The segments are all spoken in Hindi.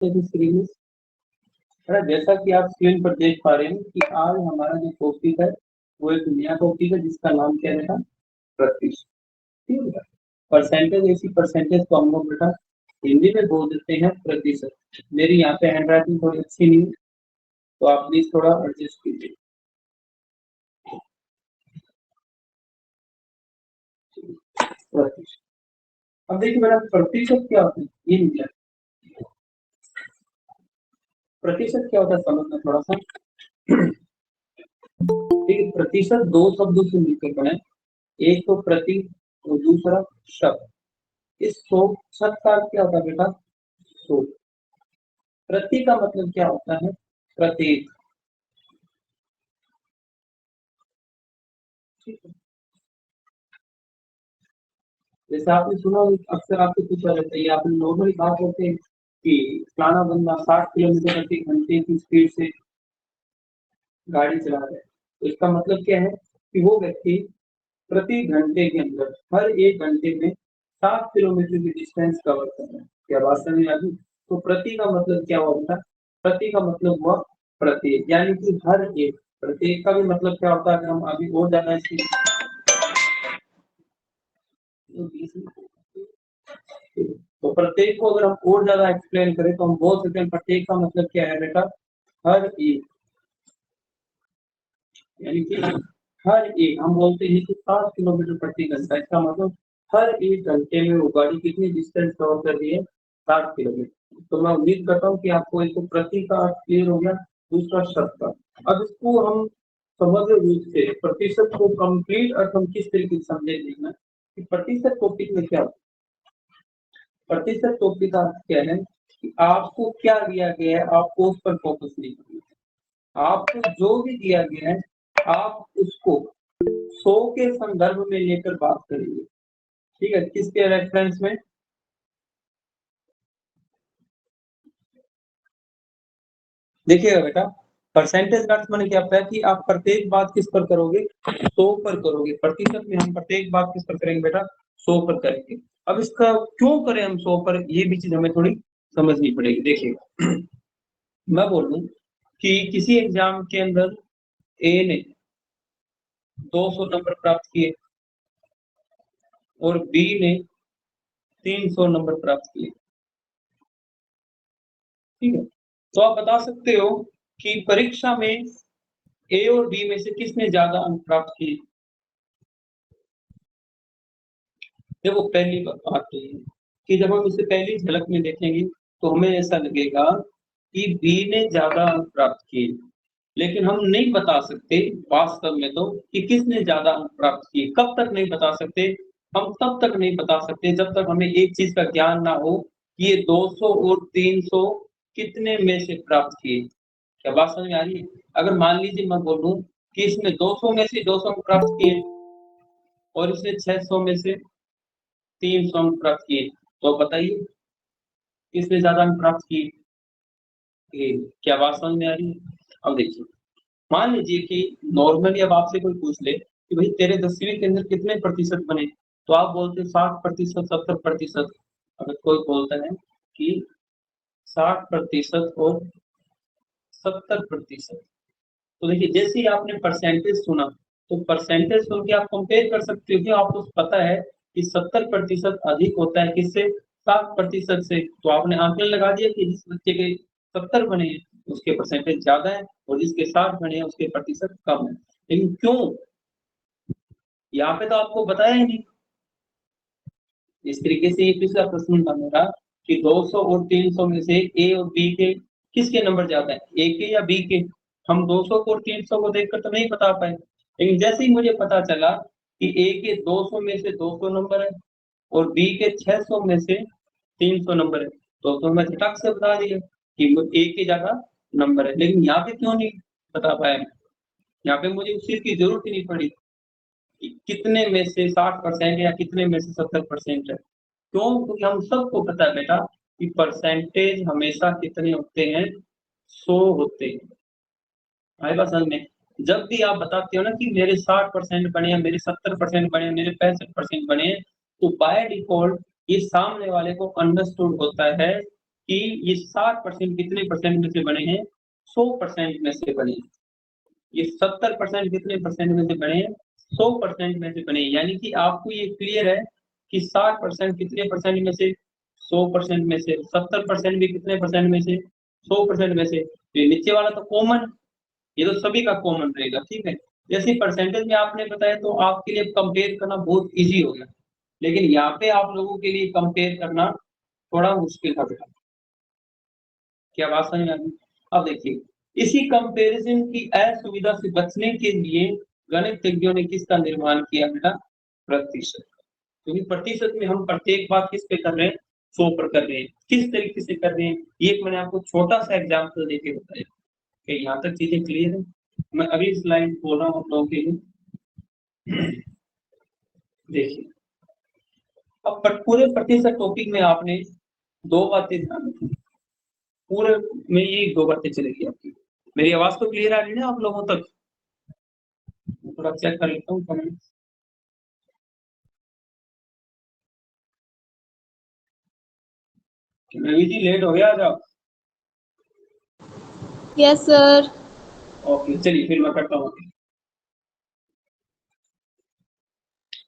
सीरीज जैसा कि आप स्क्रीन पर देख पा रहे हैं कि आज हमारा जो टॉपिक है वो एक नया टॉपिक है जिसका नाम क्या है? प्रतिशत। ठीक है, परसेंटेज। ऐसी परसेंटेज को हम लोग बेटा हिंदी में बोल देते हैं प्रतिशत। मेरी यहाँ पे हैंड राइटिंग थोड़ी अच्छी नहीं है तो आप प्लीज थोड़ा एडजस्ट कीजिए। प्रतिशत, अब देखिए बेटा प्रतिशत क्या होता है ये नहीं क्या प्रतिशत क्या होता है समझना थोड़ा सा। ठीक है, प्रतिशत दो शब्दों से मिलकर बने, एक तो प्रति और दूसरा शब्द। इस सौ शब्द का अर्थ क्या होता है बेटा? सौ। प्रति का मतलब क्या होता है? प्रत्येक। ठीक है, जैसे आपने सुना अक्सर आपसे पूछा जाता है, आपने नॉर्मली बात करते हैं कि फलाना बंदा 60 किलोमीटर प्रति घंटे की स्पीड से गाड़ी चला रहा है। तो इसका मतलब क्या है कि वो व्यक्ति प्रति घंटे के अंदर हर एक घंटे में 60 किलोमीटर की डिस्टेंस कवर कर रहा है। क्या बात समझ आ गई? तो प्रति का मतलब क्या होता है? प्रति का मतलब हुआ प्रत्येक, यानी कि हर एक। प्रत्येक का भी मतलब क्या होता है? अगर हम अभी और ज्यादा इसकी तो प्रत्येक को अगर हम और ज्यादा एक्सप्लेन करें तो हम बोल सकते हैं प्रत्येक का मतलब क्या है बेटा? हर एक। यानी कि हर एक हम बोलते हैं कि 60 किलोमीटर प्रति घंटा, इसका मतलब हर एक घंटे में वो गाड़ी कितनी डिस्टेंस कवर कर रही है? 60 किलोमीटर। तो मैं उम्मीद करता हूँ कि आपको इसको प्रति का अर्थ क्लियर हो गया। दूसरा शब्द का, अब इसको हम समग्र रूप से प्रतिशत को कंप्लीट अर्थ हम किस तरीके से समझे देखना कि प्रतिशत टॉपिक में क्या होता है। प्रतिशत टॉपिक का अर्थ क्या है कि आपको क्या दिया गया है आपको उस पर फोकस नहीं करना है। आपको जो भी दिया गया है आप उसको 100 के संदर्भ में लेकर बात करेंगे। ठीक है, किसके रेफरेंस में? देखिएगा बेटा, परसेंटेज का अर्थ मैंने क्या बताया कि आप प्रत्येक बात किस पर करोगे? 100 पर करोगे। प्रतिशत में हम प्रत्येक बात किस पर करेंगे बेटा? 100 पर करेंगे। अब इसका क्यों करें हम 100 पर, ये भी चीज हमें थोड़ी समझनी पड़ेगी। देखिएगा, मैं बोलूं कि किसी एग्जाम के अंदर ए ने 200 नंबर प्राप्त किए और बी ने 300 नंबर प्राप्त किए। ठीक है, तो आप बता सकते हो कि परीक्षा में ए और बी में से किसने ज्यादा अंक प्राप्त किए? देखो पहली बात तो ये कि जब हम इसे पहली झलक में देखेंगे तो हमें ऐसा लगेगा कि बी ने ज्यादा अंक प्राप्त किए, लेकिन हम नहीं बता सकते वास्तव में तो कि किसने ज्यादा अंक प्राप्त किए। कब तक नहीं बता सकते? हम तब तक नहीं बता सकते जब तक हमें एक चीज का ज्ञान ना हो कि ये 200 और 300 कितने में से प्राप्त किए। क्या बात समझ में आ रही है? अगर मान लीजिए मैं बोलूं कि इसने 200 में से 200 अंक प्राप्त किए और इसने 600 में से 300 अंक प्राप्त किए, तो बताइए किसने ज्यादा अंक प्राप्त किए? क्या बात समझ में आ रही है? अब देखिए, मान लीजिए कि नॉर्मली अब आपसे कोई पूछ ले कि भाई तेरे 10वीं के अंदर कितने प्रतिशत बने, तो आप बोलते 60%, 70%। अगर कोई बोलता है कि 60% और 70%, तो देखिए जैसे ही आपने परसेंटेज सुना तो परसेंटेज सुन के आप कंपेयर कर सकते हो कि आपको पता है कि 70% अधिक होता है किससे? 60% से। तो आपने आंकलन लगा दिया कि जिस बच्चे के 70 बने हैं उसके परसेंटेज ज्यादा है और जिसके 60 बने हैं उसके प्रतिशत कम है। लेकिन क्यों? यहाँ पे तो आपको बताया ही नहीं। इस तरीके से ये पिछला प्रश्न था मेरा कि 200 और 300 में से ए और बी के किसके नंबर ज्यादा है, ए के या बी के? हम 200 को और 300 को देखकर तो नहीं बता पाए, लेकिन जैसे ही मुझे पता चला कि ए के 200 में से 200 नंबर है और बी के 600 में से 300 नंबर है, तो मैं झटक से बता दिया कि ए के ज्यादा नंबर है। लेकिन यहाँ पे क्यों नहीं बता पाया? यहाँ पे मुझे उस चीज की जरूरत ही नहीं पड़ी कि कितने में से 60% या कितने में से 70% है। क्यों? क्योंकि हम सबको पता है बेटा कि परसेंटेज हमेशा कितने होते हैं? 100 होते हैं। आए बात समझ में? जब भी आप बताते हो ना कि मेरे 60% बने हैं, मेरे 70% बने हैं, मेरे 65% बने हैं, तो बाय डिफॉल्ट ये सामने वाले को अंडरस्टूड होता है कि ये 60% कितने परसेंट में से बने हैं? 100% में से बने हैं। ये 70% कितने परसेंट में से बने हैं? 100% में से बने हैं। यानी कि आपको ये क्लियर है कि 60% कितने परसेंट में से? 100% में से। 70% भी कितने परसेंट में से? 100% में से। तो ये नीचे वाला तो कॉमन, ये तो सभी का कॉमन रहेगा, ठीक है। जैसे परसेंटेज में आपने बताया तो आपके लिए कंपेयर करना बहुत इजी हो गया, लेकिन यहाँ पे आप लोगों के लिए कंपेयर करना थोड़ा मुश्किल था बेटा। क्या बात समझ में आ गई? अब देखिए, इसी कंपैरिजन की असुविधा से बचने के लिए गणितज्ञों ने किसका निर्माण किया बेटा? प्रतिशत। क्योंकि प्रतिशत में हम प्रत्येक बात किस पे कर रहे हैं? 100 पर कर रहे हैं। किस तरीके से कर रहे हैं? ये मैंने आपको छोटा सा एग्जाम्पल देके बताया। क्या यहाँ तक चीजें क्लियर है? मैं अभी स्लाइड बोल रहा हूँ आप लोगों के लिए। देखिए, अब पूरे प्रतिशत टॉपिक में आपने दो बातें ध्यान रखनी। पूरे में ये दो बातें चलेगी आपकी। मेरी आवाज तो क्लियर आ रही है ना आप लोगों तक? थोड़ा चेक कर लेता हूँ कमेंट। रवि जी लेट हो गया आज आप? Yes sir. ओके, चलिए फिर मैं करता हूँ।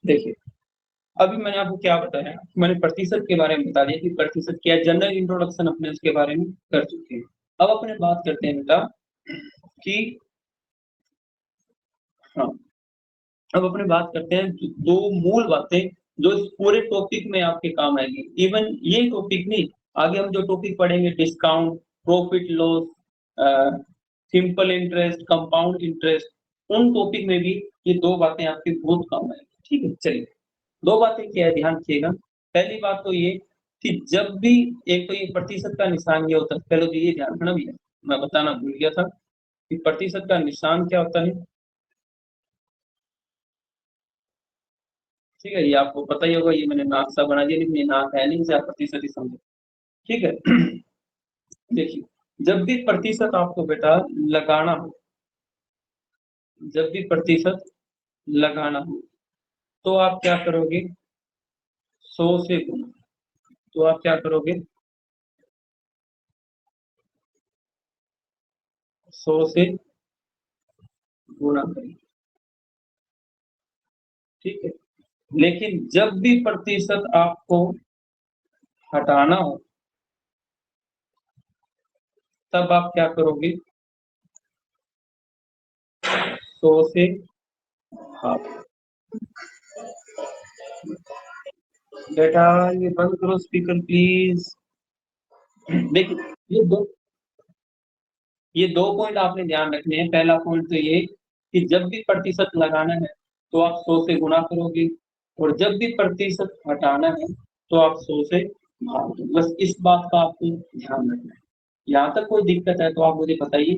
देखिए, अभी मैंने आपको क्या बताया? मैंने प्रतिशत के बारे में बता दिया कि प्रतिशत क्या है। जनरल इंट्रोडक्शन अपने उसके बारे में कर चुके हैं। अब अपने बात करते हैं बेटा कि हाँ, अब अपने बात करते हैं दो मूल बातें जो इस पूरे टॉपिक में आपके काम आएगी। इवन ये टॉपिक नहीं, आगे हम जो टॉपिक पढ़ेंगे, discount, profit loss, simple interest, compound interest, उन टॉपिक में भी ये दो बातें आपके बहुत काम आएगी, ठीक है। चलिए, दो बातें क्या है, ध्यान रखिएगा। पहली बात तो ये कि जब भी एक तो ये प्रतिशत का निशान ये होता है, पहले तो ये ध्यान रखना भैया, मैं बताना भूल गया था कि प्रतिशत का निशान क्या होता है। ठीक है, ये आपको पता ही होगा, ये मैंने नाक सा बना दिया, लेकिन ये नाक है नहीं, इसे आप प्रतिशत ही समझो, ठीक है। देखिए, जब भी प्रतिशत आपको बेटा लगाना हो, जब भी प्रतिशत लगाना हो तो आप क्या करोगे? 100 से गुना। तो आप क्या करोगे? 100 से गुना करेंगे, ठीक है। लेकिन जब भी प्रतिशत आपको हटाना हो तब आप क्या करोगे? 100 से हाफ। बेटा ये बंद करो स्पीकर प्लीज। देखिए, ये दो पॉइंट आपने ध्यान रखने हैं। पहला पॉइंट तो ये कि जब भी प्रतिशत लगाना है तो आप 100 से गुना करोगे, और जब भी प्रतिशत हटाना है तो आप 100 से भाग दो। बस इस बात का आपको ध्यान रखना है। यहाँ तक कोई दिक्कत है तो आप मुझे बताइए।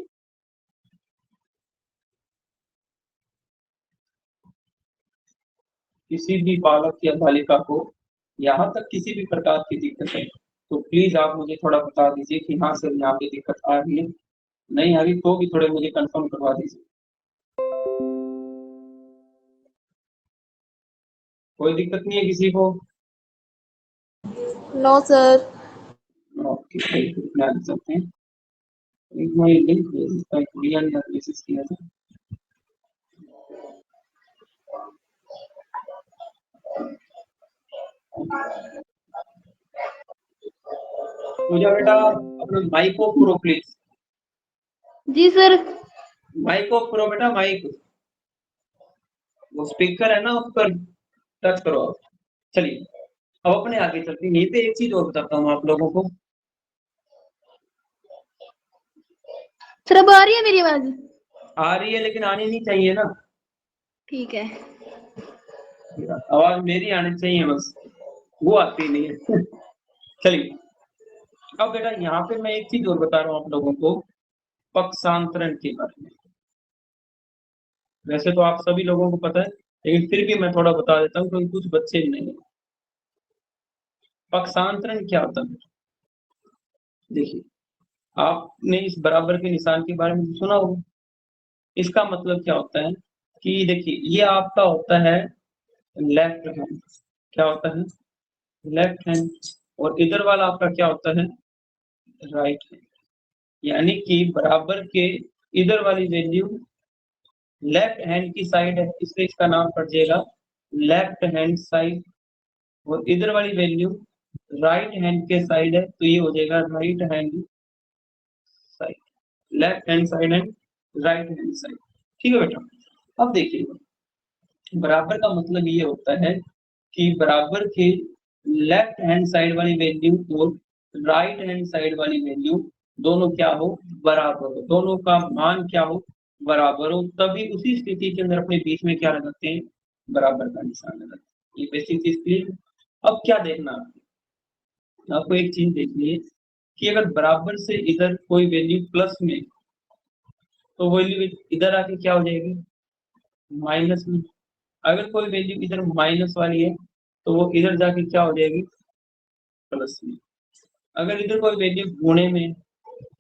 किसी भी बालक या बालिका को यहाँ तक किसी भी प्रकार की दिक्कत है तो प्लीज आप मुझे थोड़ा बता दीजिए कि हाँ सर यहाँ पे दिक्कत आ रही है, नहीं आ रही तो भी थोड़े मुझे कंफर्म करवा दीजिए। कोई दिक्कत नहीं है किसी को? No sir. ओके, चलते हैं। एक मैं लिंक भेज देता हूँ, गुड़िया ने मैसेज किया था। पूजा बेटा अपना माइक ऑफ करो प्लीज। जी सर। माइक ऑफ करो बेटा, माइक, वो स्पीकर है ना उस पर टच करो आप। चलिए, अब अपने आगे चलते हैं। यहीं पे एक चीज और बताता हूँ आप लोगों को। सर अब आ रही है मेरी आवाज? आ रही है लेकिन आनी नहीं चाहिए ना, ठीक है। आवाज मेरी आनी चाहिए बस, वो आती नहीं है। चलिए, अब बेटा यहाँ पे मैं एक चीज और बता रहा हूँ आप लोगों को, पक्षांतरण के बारे में। वैसे तो आप सभी लोगों को पता है, लेकिन फिर भी मैं थोड़ा बता देता हूँ क्योंकि कुछ बच्चे नहीं है। पक्षांतरण क्या होता है? देखिए, आपने इस बराबर के निशान के बारे में सुना होगा। इसका मतलब क्या होता है कि देखिए, ये आपका होता है लेफ्ट हैंड। क्या होता है? Left hand. और इधर वाला आपका क्या होता है? राइट हैंड, यानी कि बराबर के इधर वाली वैल्यू लेफ्ट हैंड की साइड है, इसलिए इसका नाम पड़ जाएगा लेफ्ट हैंड साइड, और इधर वाली वैल्यू राइट हैंड के साइड है, तो ये हो जाएगा right hand side, left hand side and right hand side. ठीक है बेटा, अब देखिए बराबर का मतलब ये होता है कि बराबर के लेफ्ट हैंड साइड वाली वैल्यू और राइट हैंड साइड वाली वैल्यू दोनों क्या हो, बराबर हो, दोनों का मान क्या हो, बराबर हो, तभी उसी स्थिति के अंदर अपने बीच में क्या लगाते हैं, बराबर का निशान लगाते हैं। ये बेसिक चीज क्लियर। अब क्या देखना आपको एक चीज देखनी है कि अगर बराबर से इधर कोई वैल्यू प्लस में, तो वैल्यू इधर आके क्या हो जाएगी, माइनस में। अगर कोई वैल्यू इधर माइनस वाली है तो वो इधर जाके क्या हो जाएगी, प्लस में। अगर इधर कोई वैल्यू गुणे में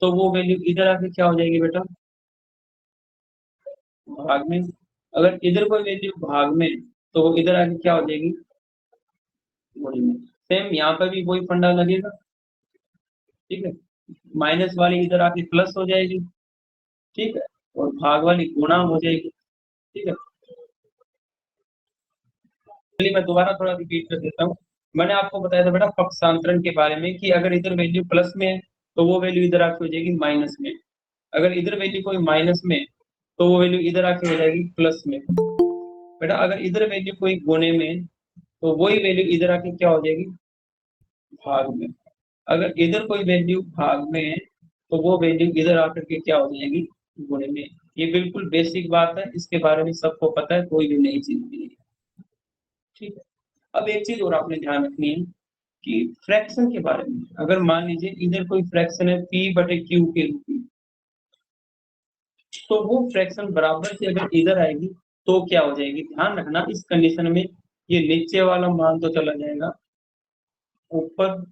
तो वो वैल्यू इधर आके क्या हो जाएगी बेटा, भाग में। अगर इधर कोई वैल्यू भाग में तो वो इधर आके क्या हो जाएगी, गुणे में। सेम यहाँ पर भी वही फंडा लगेगा, ठीक है, माइनस वाली इधर आके प्लस हो जाएगी, ठीक है, और भाग वाली गुणा हो जाएगी, ठीक है। चलिए मैं दोबारा थोड़ा रिपीट कर देता हूँ। मैंने आपको बताया था बेटा पक्षांतरण के बारे में कि अगर इधर वैल्यू प्लस में है तो वो वैल्यू इधर आके हो जाएगी माइनस में, अगर इधर वैल्यू कोई माइनस में तो वो वैल्यू इधर आके हो जाएगी प्लस में। बेटा अगर इधर वैल्यू कोई गुणे में तो वही वैल्यू इधर आके क्या हो जाएगी, भाग में। अगर इधर कोई वैल्यू भाग में है तो वो वैल्यू इधर आकर के क्या हो जाएगी, गुणे में। ये बिल्कुल बेसिक बात है, इसके बारे में सबको पता है, कोई भी नई चीज नहीं है, ठीक है। अब एक चीज और आपने ध्यान रखनी है कि फ्रैक्शन के बारे में, अगर मान लीजिए इधर कोई फ्रैक्शन है p बटे q के रूप में, तो वो फ्रैक्शन बराबर से अगर इधर आएगी तो क्या हो जाएगी, ध्यान रखना इस कंडीशन में ये नीचे वाला मान तो चला जाएगा ऊपर,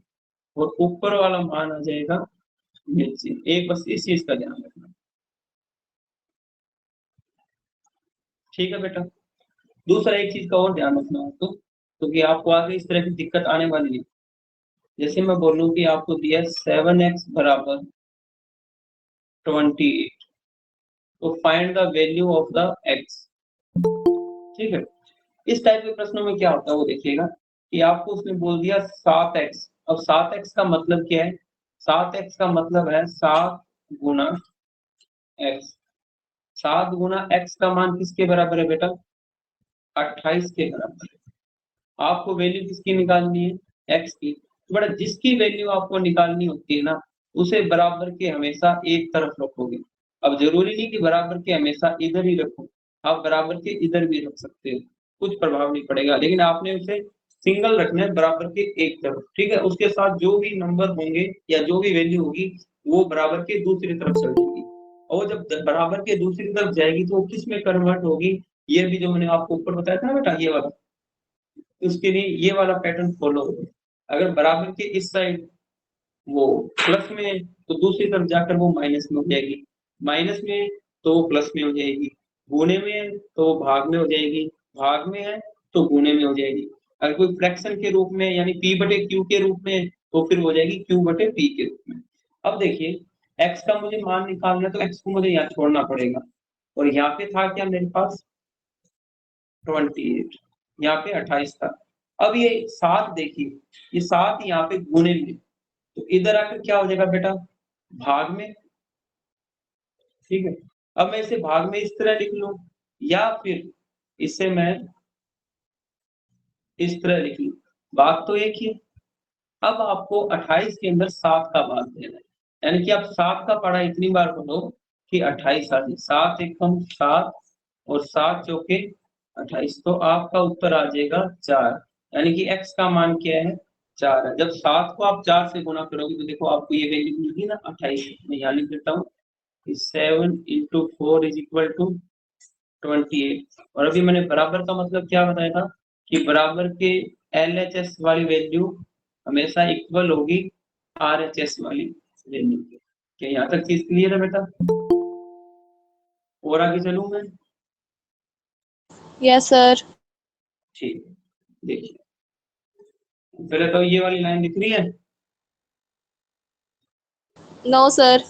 और ऊपर वाला मान आ जाएगा नीचे। एक बस इस चीज का ध्यान रखना, ठीक है बेटा। दूसरा एक चीज का और ध्यान रखना आपको, क्योंकि आपको आगे इस तरह की दिक्कत आने वाली है। जैसे मैं बोलूं कि आपको दिया 7x बराबर 28, तो find the value of the x, ठीक है। इस टाइप के प्रश्नों में क्या होता है वो देखिएगा कि आपको उसने बोल दिया 7x। अब 7x का मतलब क्या है, 7x का मतलब है 7 गुना x। 7 गुना x का मान किसके बराबर है बेटा, 28 के बराबर है। आपको वैल्यू किसकी निकालनी है, x की। तो बेटा जिसकी वैल्यू आपको निकालनी होती है ना, उसे बराबर के हमेशा एक तरफ रखोगे। अब जरूरी नहीं कि बराबर के हमेशा इधर ही रखो, आप बराबर के इधर भी रख सकते हो, कुछ प्रभाव नहीं पड़ेगा, लेकिन आपने उसे सिंगल रखना है बराबर के एक तरफ, ठीक है। उसके साथ जो भी नंबर होंगे या जो भी वैल्यू होगी वो बराबर के दूसरी तरफ चल जाएगी, और जब बराबर के दूसरी तरफ जाएगी तो किस में कन्वर्ट होगी, ये भी जो मैंने आपको ऊपर बताया था ना बेटा ये वाला, उसके लिए ये वाला पैटर्न फॉलो होगा। अगर बराबर के इस साइड वो प्लस में है तो दूसरी तरफ जाकर वो माइनस में हो जाएगी, माइनस में है तो वो प्लस में हो जाएगी, गुणे में है तो वो भाग में हो जाएगी, भाग में है तो गुणे में हो जाएगी। अगर कोई फ्रैक्शन के रूप में यानी p बटे q के रूप में तो फिर हो जाएगी q बटे p के रूप में। अब देखिए x का मुझे मान निकालना है तो x को मुझे यहाँ छोड़ना पड़ेगा, और यहाँ पे था क्या मेरे पास 28, यहाँ पे 28 था। अब ये 7 देखिए, ये 7 यहाँ पे गुणे में, तो इधर आकर क्या हो जाएगा बेटा, भाग में, ठीक है। अब मैं इसे भाग में इस तरह लिख लूं, या फिर इसे मैं इस तरह लिख लूं, बात तो एक ही है। अब आपको 28 के अंदर 7 का भाग देना है, यानी कि आप 7 का पढ़ा इतनी बार पढ़ो कि 28 आ जाए, 7 एकम 7 और 7 चौके 28, तो आपका उत्तर आ जाएगा 4, यानी कि x का मान क्या है, 4 है। जब 7 को आप 4 से गुना करोगे तो देखो आपको ये वैल्यू मिलेगी ना 28। मैं यहाँ लिख देता हूँ 7 इंटू 4 इज इक्वल टू 28। और अभी मैंने बराबर का मतलब क्या बताया था कि बराबर के LHS वाली वैल्यू हमेशा इक्वल होगी RHS वाली वैल्यू के। क्या यहाँ तक चीज क्लियर है बेटा, और आगे चलूं मैं, यस सर। ठीक है। देखिए पहले तो ये वाली लाइन दिख रही है, नो सर।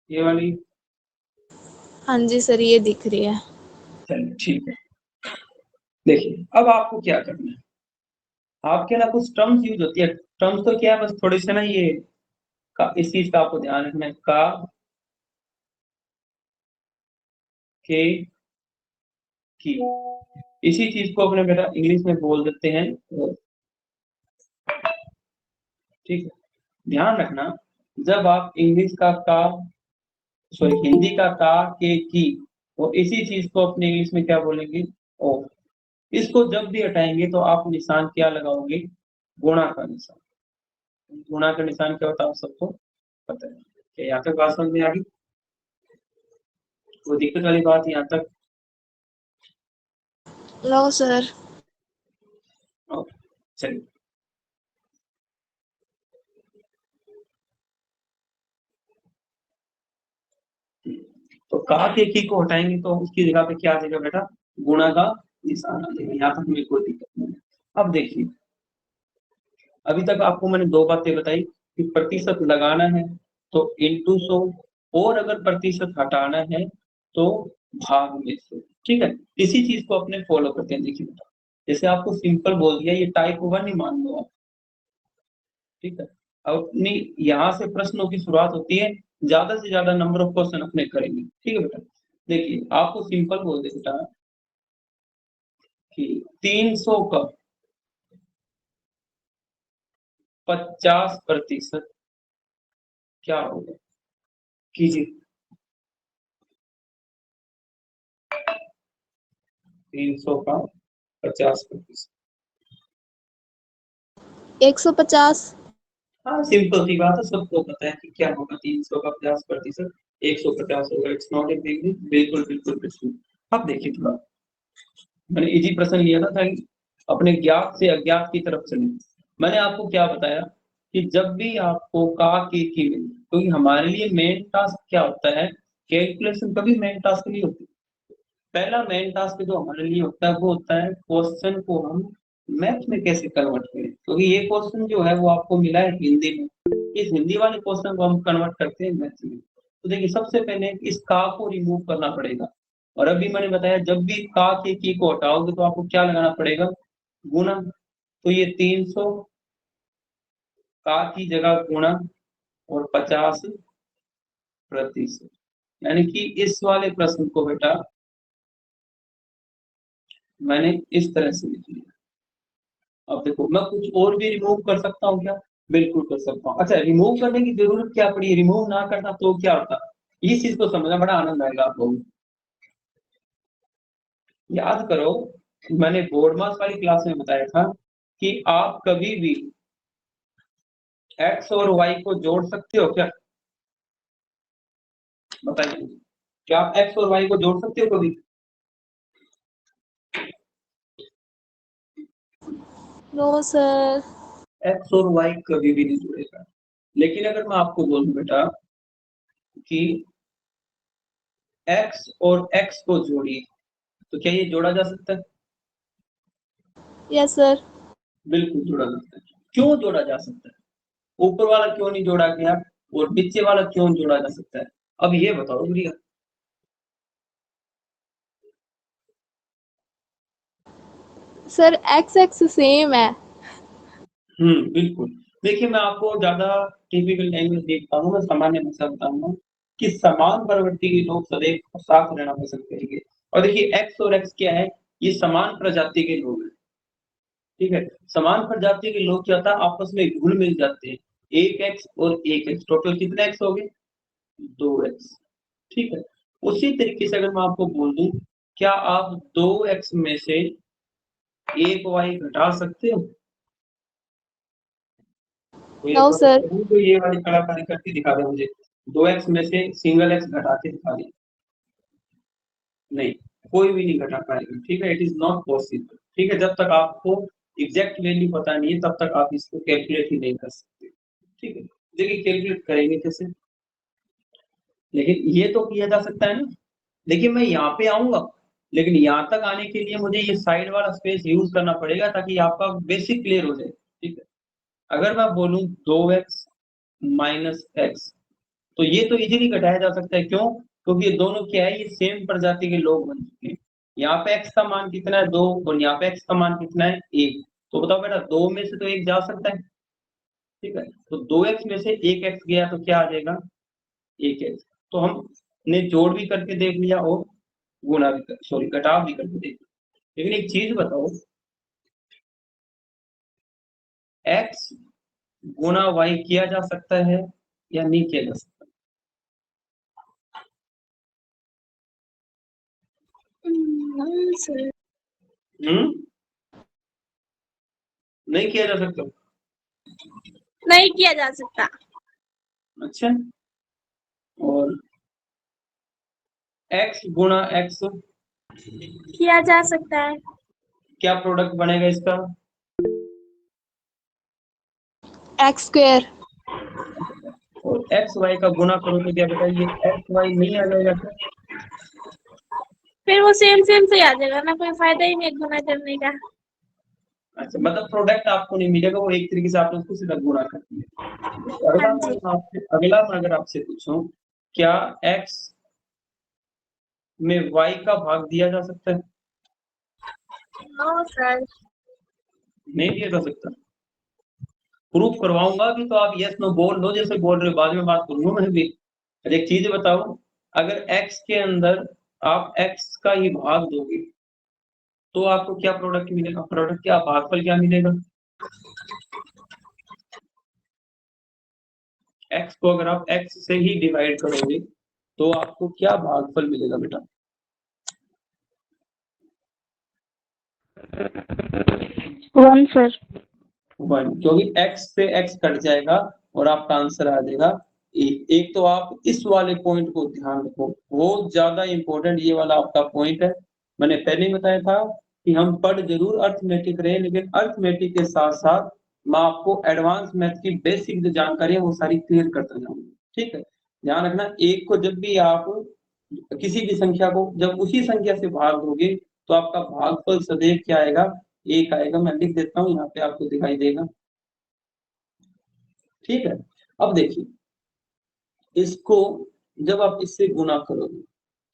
ये वाली? हाँ जी सर, ये दिख रही है। चलिए ठीक है। देखिए अब आपको क्या करना है, आपके ना कुछ टर्म्स यूज होती है। टर्म्स तो क्या है, बस थोड़े से ना ये इस चीज का आपको ध्यान रखना है। का, के, की, इसी चीज को अपने बेटा इंग्लिश में बोल देते हैं। ठीक है, ध्यान रखना, जब आप इंग्लिश का सॉरी हिंदी का के, की, और इसी चीज को अपने इंग्लिश में क्या बोलेंगे, ओ। इसको जब भी हटाएंगे तो आप निशान क्या लगाओगे, गुणा का निशान। गुणा का निशान क्या होता है आप सबको पता है। क्या यहाँ तक बात समझ में आ गई? कोई दिक्कत वाली बात यहाँ तक? No sir. ओके, चलिए। तो का के की को हटाएंगे तो उसकी जगह पे क्या आ जाएगा बेटा, गुणा का निशान आ जाएगा। यहाँ तक में कोई दिक्कत नहीं है। अब देखिए, अभी तक आपको मैंने दो बातें बताई कि प्रतिशत लगाना है तो इंटू 100, और अगर प्रतिशत हटाना है तो भाग में से। ठीक है, इसी चीज को अपने फॉलो करते हैं। देखिए बेटा, जैसे आपको सिंपल बोल दिया, ये टाइप 1 ही मान लो आप। ठीक है, अब अपनी यहाँ से प्रश्नों की शुरुआत होती है, ज्यादा से ज्यादा नंबर ऑफ क्वेश्चन अपने करेंगे। ठीक है बेटा, देखिए आपको सिंपल बोल दे बेटा कि 300 का 50% क्या होगा, कीजिए। 300 का 50%। 150। हाँ सिंपल सी बात है, सबको पता है कि क्या होगा 300 का 50%, 150 होगा। It's not a big deal, बिल्कुल बिल्कुल बिल्कुल। अब देखिए थोड़ा, मैंने इजी प्रश्न लिया था ताकि अपने ज्ञात से अज्ञात की तरफ चले। मैंने आपको क्या बताया कि जब भी आपको का की मिले, क्योंकि हमारे लिए मेन टास्क क्या होता है, कैलकुलेशन कभी मेन टास्क नहीं होती। पहला मेन टास्क जो हमारे लिए होता है वो होता है क्वेश्चन को हम मैथ में कैसे कन्वर्ट करें, क्योंकि ये क्वेश्चन जो है वो आपको मिला है हिंदी में, इस हिंदी वाले क्वेश्चन को हम कन्वर्ट करते हैं मैथ में। तो देखिए सबसे पहले इस का को रिमूव करना पड़ेगा, और अभी मैंने बताया जब भी का के की को हटाओगे तो आपको क्या लगाना पड़ेगा, गुणा। तो ये 300 का की जगह गुणा और 50%, यानी कि इस वाले प्रश्न को बेटा मैंने इस तरह से लिख लिया। अब देखो मैं कुछ और भी रिमूव कर सकता हूँ क्या, बिल्कुल कर सकता हूँ। अच्छा, रिमूव करने की जरूरत क्या पड़ी, रिमूव ना करता तो क्या होता, इस चीज को समझना बड़ा आनंद आएगा आपको। याद करो, मैंने बोर्ड मास वाली क्लास में बताया था कि आप कभी भी एक्स और वाई को जोड़ सकते हो क्या, बताइए। क्या आप एक्स और वाई को जोड़ सकते हो कभी? No sir. एक्स और वाई कभी भी नहीं जुड़ेगा। लेकिन अगर मैं आपको बोलूं बेटा कि एक्स और एक्स को जोड़िए, तो क्या ये जोड़ा जा सकता है? Yes sir. बिल्कुल जोड़ा जा सकता है। क्यों जोड़ा जा सकता है, ऊपर वाला क्यों नहीं जोड़ा गया और नीचे वाला क्यों जोड़ा जा सकता है, अब ये बताओ प्रिया। सर एक्स एक्स सेम है। बिल्कुल। देखिए मैं आपको ज्यादा टिपिकल लैंग्वेज देखता हूँ, मैं सामान्य भाषा बताऊंगा कि समान प्रवृत्ति के लोग सदैव साथ रहना पसंद करेंगे। और देखिए एक्स और एक्स क्या है, ये समान प्रजाति के लोग हैं। ठीक है, समान प्रजाति के लोग क्या होता है आपस में घुल मिल जाते हैं। एक एक्स और एक एक्स, टोटल कितने एक्स हो गए, 2x। ठीक है, उसी तरीके से अगर मैं आपको बोल दूं, क्या आप 2x में से एक y घटा सकते हो? कोई नो सर। तो ये वाली कलाकारी करके दिखा दे मुझे, 2x में से सिंगल x घटा के दिखा दे। नहीं, कोई भी नहीं घटा पाएगा। ठीक है, इट इज नॉट पॉसिबल। ठीक है, जब तक आपको एग्जैक्ट वैल्यू पता नहीं है तब तक आप इसको कैलकुलेट ही नहीं कर सकते। ठीक है, देखिए कैलकुलेट करेंगे कैसे, लेकिन ये तो किया जा सकता है ना। देखिए मैं यहाँ पे आऊंगा, लेकिन यहाँ तक आने के लिए मुझे ये साइड वाला स्पेस यूज करना पड़ेगा ताकि आपका बेसिक क्लियर हो जाए। ठीक है, अगर मैं बोलूं 2x माइनस एक्स, तो ये तो इजीली घटाया जा सकता है। क्यों? क्योंकि ये दोनों क्या है, ये सेम प्रजाति के लोग बन चुके हैं। यहाँ पे x का मान कितना है 2 और यहाँ पे x का मान कितना है 1। तो बताओ बेटा 2 में से तो 1 जा सकता है, ठीक है। तो 2x में से 1x गया तो क्या आ जाएगा 1x। तो हमने जोड़ भी करके देख लिया और गुणा भी सॉरी घटाव भी करके देख लिया। लेकिन एक चीज बताओ, x गुणा y किया जा सकता है या नहीं किया जा सकता? सर नहीं किया जा सकता। नहीं किया जा सकता। अच्छा, और x गुणा x किया जा सकता है। क्या प्रोडक्ट बनेगा इसका? X square. और एक्स वाई का गुणा करो तो क्या बेटा ये एक्स वाई नहीं आ जाएगा क्या? फिर वो सेम सेम से आ जाएगा ना, कोई फायदा ही नहीं गुना करने का। अच्छा, मतलब प्रोडक्ट आपको नहीं मिलेगा, वो एक तरीके से आपने उसको सीधा गुणा कर दिया। हाँ जी। अगला मैं अगर आपसे पूछूं, क्या x में y का भाग दिया जा सकता है? No sir. नहीं दिया जा सकता। प्रूफ करवाऊंगा भी तो आप यस नो बोल लो, जैसे बोल रहे हो, बाद में बात करूंगा मैं भी। अरे एक चीज बताओ, अगर x के अंदर आप x का ही भाग दोगे तो आपको क्या प्रोडक्ट मिलेगा? प्रोडक्ट क्या भागफल क्या मिलेगा? x को अगर आप x से ही डिवाइड करोगे तो आपको क्या भागफल मिलेगा बेटा? 1 सर। 1, क्योंकि x से x कट जाएगा और आपका आंसर आ जाएगा एक तो आप इस वाले पॉइंट को ध्यान रखो, बहुत ज्यादा इंपॉर्टेंट ये वाला आपका पॉइंट है। मैंने पहले ही बताया था कि हम पढ़ जरूर अर्थमेटिक रहे, लेकिन अर्थमेटिक के साथ साथ मैं आपको एडवांस मैथ की बेसिक जो जानकारी है वो सारी क्लियर करता जाऊंगा, ठीक है। ध्यान रखना, एक को जब भी आप किसी भी संख्या को जब उसी संख्या से भाग दोगे तो आपका भागफल सदैव क्या आएगा? एक आएगा। मैं लिख देता हूँ यहाँ पे, आपको दिखाई देगा, ठीक है। अब देखिए, इसको जब आप इससे गुना करोगे,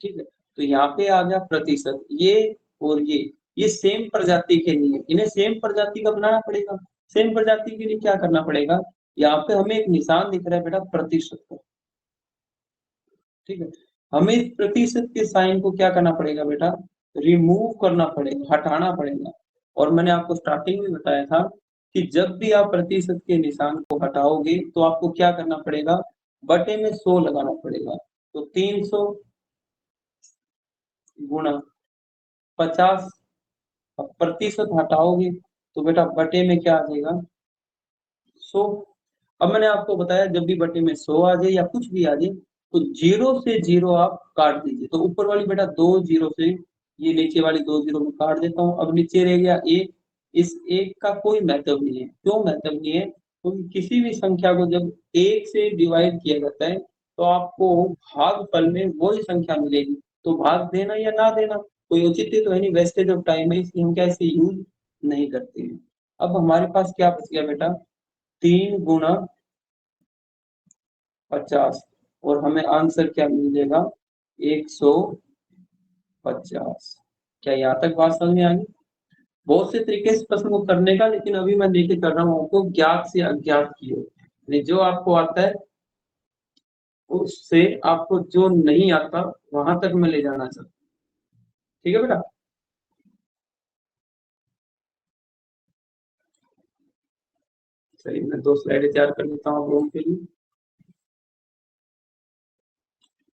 ठीक है, तो यहाँ पे आ गया प्रतिशत। ये और ये सेम प्रजाति के लिए, इन्हें सेम प्रजाति का बनाना पड़ेगा। सेम प्रजाति के लिए क्या करना पड़ेगा? यहाँ पे हमें एक निशान दिख रहा है बेटा प्रतिशत का, ठीक है। हमें इस प्रतिशत के साइन को क्या करना पड़ेगा बेटा? रिमूव करना पड़ेगा, हटाना पड़ेगा। और मैंने आपको स्टार्टिंग में बताया था कि जब भी आप प्रतिशत के निशान को हटाओगे तो आपको क्या करना पड़ेगा? बटे में 100 लगाना पड़ेगा। तो 300 गुणा 50, अब प्रतिशत हटाओगे तो बेटा बटे में क्या आ जाएगा? 100। अब मैंने आपको बताया जब भी बटे में 100 आ जाए या कुछ भी आ जाए तो 0 से 0 आप काट दीजिए। तो ऊपर वाली बेटा 2 0 से ये नीचे वाली 2 0 में काट देता हूँ। अब नीचे रह गया 1। इस 1 का कोई महत्व नहीं है। क्यों महत्व नहीं है? क्योंकि किसी भी संख्या को जब 1 से डिवाइड किया जाता है तो आपको भागफल में वही संख्या मिलेगी। तो भाग देना या ना देना कोई औचित्य तो है नहीं, वेस्टेज ऑफ टाइम है, इसलिए हम क्या इसे यूज नहीं करते हैं। अब हमारे पास क्या बच गया बेटा? 3 गुणा 50 और हमें आंसर क्या मिलेगा? 150। क्या यहाँ तक बात समझ में आ गई? बहुत से तरीके इस प्रश्न को करने का, लेकिन अभी मैं लेके कर रहा हूँ आपको ज्ञात से अज्ञात की ओर। यानी जो आपको आता है उससे आपको जो नहीं आता वहां तक मैं ले जाना चाहता हूँ, ठीक है बेटा। चलिए मैं 2 स्लाइडें तैयार कर लेता हूँ आप लोगों के लिए।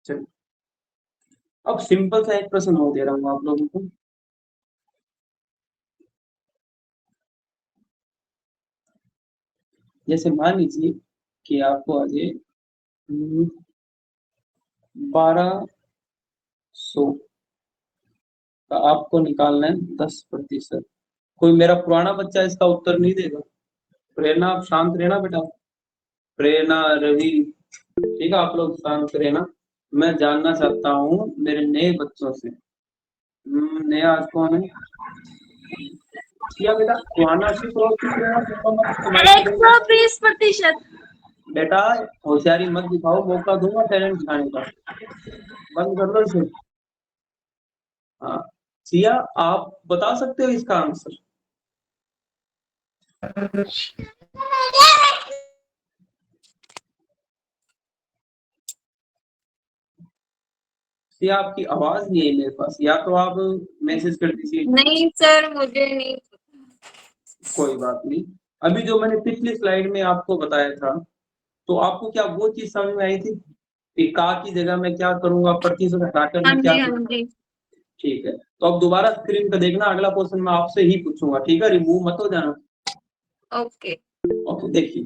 चलिए अब सिंपल सा एक प्रश्न हो दे रहा हूँ आप लोगों को। जैसे मान लीजिए कि आपको आज 1200 का आपको निकालना है 10%। कोई मेरा पुराना बच्चा इसका उत्तर नहीं देगा? प्रेरणा आप शांत रहना बेटा, प्रेरणा रवि, ठीक है, आप लोग शांत रहना। मैं जानना चाहता हूँ मेरे नए बच्चों से। नया आज कौन है? सिया बेटा सुहाना की क्रॉस किस लेना तुम्हारा 120%। बेटा होशियारी मत दिखाओ, मौका दूंगा टैलेंट दिखाने का, बंद कर लो इसे। हाँ सिया आप बता सकते हो इसका आंसर? सिया आपकी आवाज नहीं है मेरे पास, या तो आप मैसेज कर दीजिए। नहीं सर मुझे नहीं। कोई बात नहीं। अभी जो मैंने पिछली स्लाइड में आपको बताया था, तो आपको क्या वो चीज समझ में आई थी कि का की जगह मैं क्या करूंगा, प्रतिशत हटाकर हाँ मैं क्या जी हाँ करूंगा? जी। ठीक है, तो अब दोबारा स्क्रीन पे देखना, अगला क्वेश्चन मैं आपसे ही पूछूंगा, ठीक है, रिमूव मत हो जाना। ओके। ओके देखिए,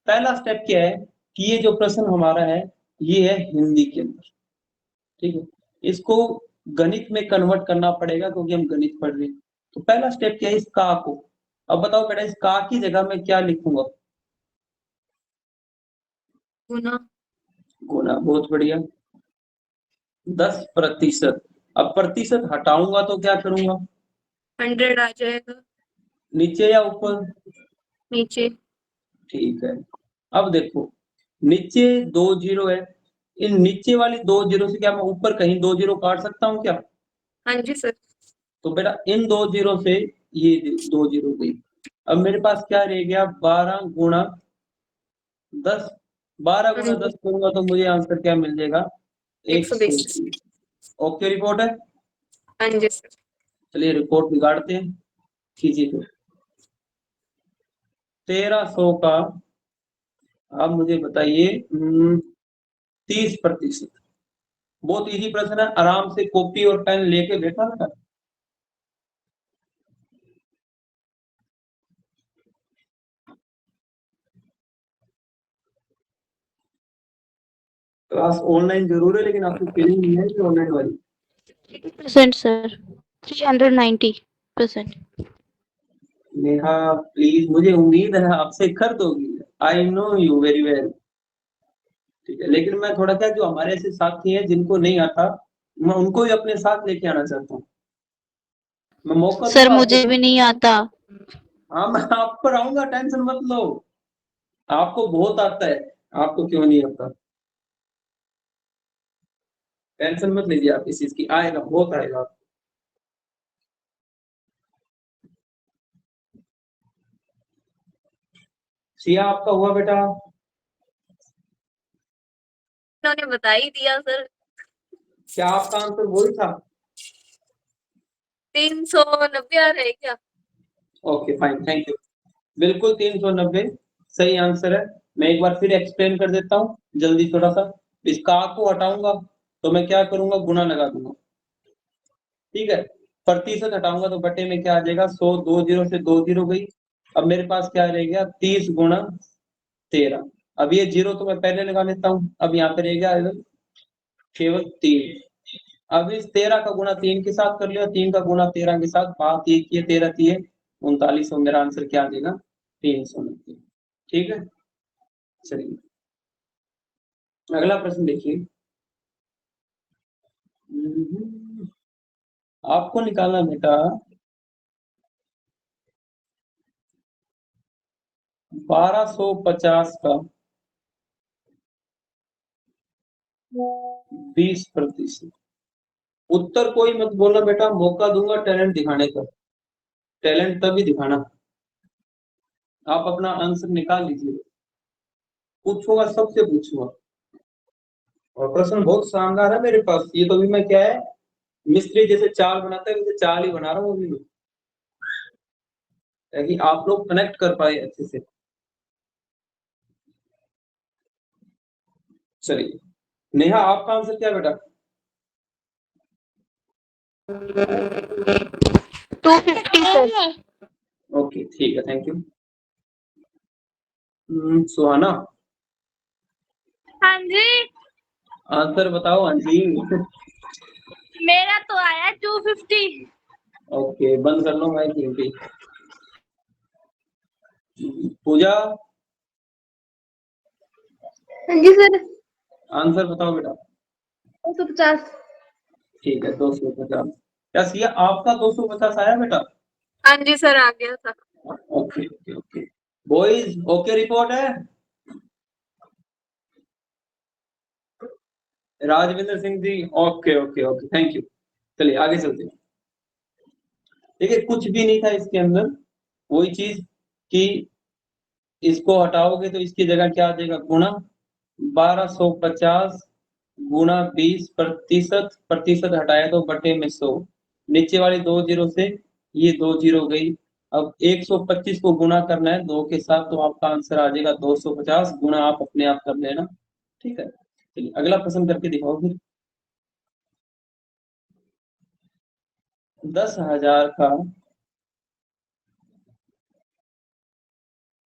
पहला स्टेप क्या है कि ये जो प्रश्न हमारा है ये है हिंदी के अंदर, ठीक है, इसको गणित में कन्वर्ट करना पड़ेगा क्योंकि हम गणित पढ़ रहे हैं। तो पहला स्टेप क्या है, इस का को, अब बताओ बेटा इस का की जगह मैं क्या लिखूंगा? गुना। गुना, बहुत बढ़िया। 10%, अब प्रतिशत हटाऊंगा तो क्या करूंगा? 100 आ जाएगा। नीचे या ऊपर? नीचे। ठीक है, अब देखो नीचे 2 जीरो है, इन नीचे वाली 2 जीरो से क्या मैं ऊपर कहीं 2 जीरो काट सकता हूँ क्या? हाँ जी सर। तो बेटा इन 2 जीरो से ये 2 जीरो गई, अब मेरे पास क्या रह गया? 12 गुणा 10, 12 हाँ गुणा जी। 10 करूंगा तो मुझे आंसर क्या मिल जाएगा? 120। 120। ओके रिपोर्ट है। हाँ जी सर। चलिए रिपोर्ट बिगाड़ते हैं, कीजिए तो 1300 का, आप मुझे बताइए 30%। बहुत इजी प्रश्न है, आराम से कॉपी और पेन लेके बैठा था। क्लास ऑनलाइन जरूर है लेकिन आपको फीलिंग नहीं है कि ऑनलाइन वाली। Percent sir 390%। नेहा प्लीज, मुझे उम्मीद है आपसे कर दोगी, I know you very well, ठीक है, लेकिन मैं थोड़ा क्या, जो हमारे ऐसे साथी हैं जिनको नहीं आता, मैं उनको भी अपने साथ लेके आना चाहता हूँ, मैं मौका सर दूंगा मुझे भी नहीं आता। हाँ मैं आप पर आऊंगा, टेंशन मत लो, आपको बहुत आता है, आपको क्यों नहीं आता, टेंशन मत लीजिए आप इस चीज की, आएगा, बहुत आएगा। सिया आपका हुआ बेटा? उन्होंने बता ही दिया सर। क्या आपका आंसर वही था? 390 आ रहा है क्या? ओके फाइन, थैंक यू, बिल्कुल 390 सही आंसर है। मैं एक बार फिर एक्सप्लेन कर देता हूँ जल्दी थोड़ा सा, इस का को हटाऊंगा तो मैं क्या करूंगा? गुना लगा दूंगा, ठीक है, प्रतिशत हटाऊंगा तो बटे में क्या आ जाएगा? 100, 2 जीरो से 2 जीरो गई, अब मेरे पास क्या रह गया? 30 गुणा 13, अब ये जीरो तो मैं पहले लगा लेता हूँ, अब यहाँ पे रह गया केवल 3, अब इस 13 का गुणा 3 के साथ कर लिया, 3 का गुणा 13 के साथ, 5 एक ये 13 3 39, मेरा आंसर क्या आ जाएगा? 390, ठीक है। चलिए अगला प्रश्न देखिए, आपको निकालना बेटा 1250 का 20%। उत्तर कोई मत बोलना बेटा, मौका दूंगा टैलेंट दिखाने का, टैलेंट तभी दिखाना, आप अपना आंसर निकाल लीजिए, पूछूंगा सबसे पूछूंगा, और प्रश्न बहुत शानदार है मेरे पास, ये तो भी मैं क्या है, मिस्त्री जैसे चाल बनाता है वैसे चाल ही बना रहा हूँ अभी मैं, ताकि आप लोग कनेक्ट कर पाए अच्छे से। चलिए नेहा आपका आंसर क्या है बेटा? 250 सर। ओके ठीक है, थैंक यू। सुहाना हाँ जी। आंसर बताओ। हाँ जी मेरा तो आया 250। ओके बंद कर लो मैं क्योंकि पूजा हाँ जी सर। आंसर बताओ बेटा। 250। ठीक है 250, क्या सिया आपका 250 आया बेटा? हाँ जी सर, आ गया था। Okay okay okay boys, okay report है? Rajvinder Singh ji, okay okay okay, thank you. चलिए आगे चलते हैं। देखिए कुछ भी नहीं था इसके अंदर, वही चीज कि इसको हटाओगे तो इसकी जगह क्या आ जाएगा, गुणा 1250 गुणा 20%, प्रतिशत हटाया तो बटे में 100, नीचे वाली 2 जीरो से ये 2 जीरो गई। अब 125 को गुणा करना है 2 के साथ, तो आपका आंसर आ जाएगा 250, गुणा आप अपने आप कर लेना। ठीक है, चलिए अगला प्रश्न करके दिखाओ फिर। 10,000 का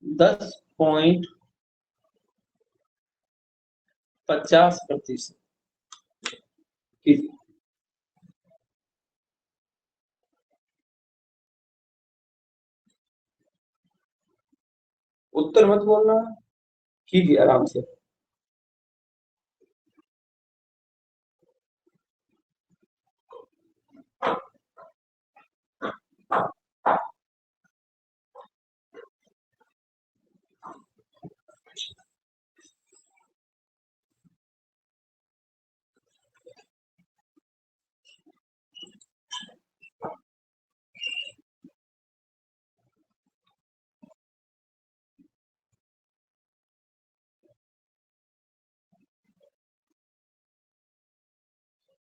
10.50% उत्तर मत बोलना, कीजिए आराम से।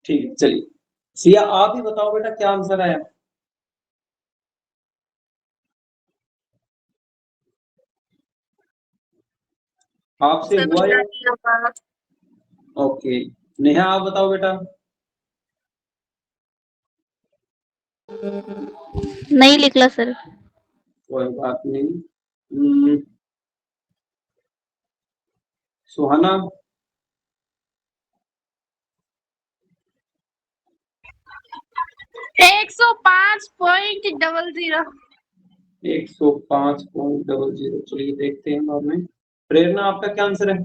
ठीक है, चलिए सिया आप ही बताओ बेटा क्या आंसर आया। आपसे सर हुआ मेरा या? नहीं होगा। ओके, नेहा आप बताओ बेटा। नहीं लिखला सर। कोई बात नहीं। सुहाना, 105.00। 105.00, चलिए देखते हैं बाद में। प्रेरणा आपका क्या आंसर है?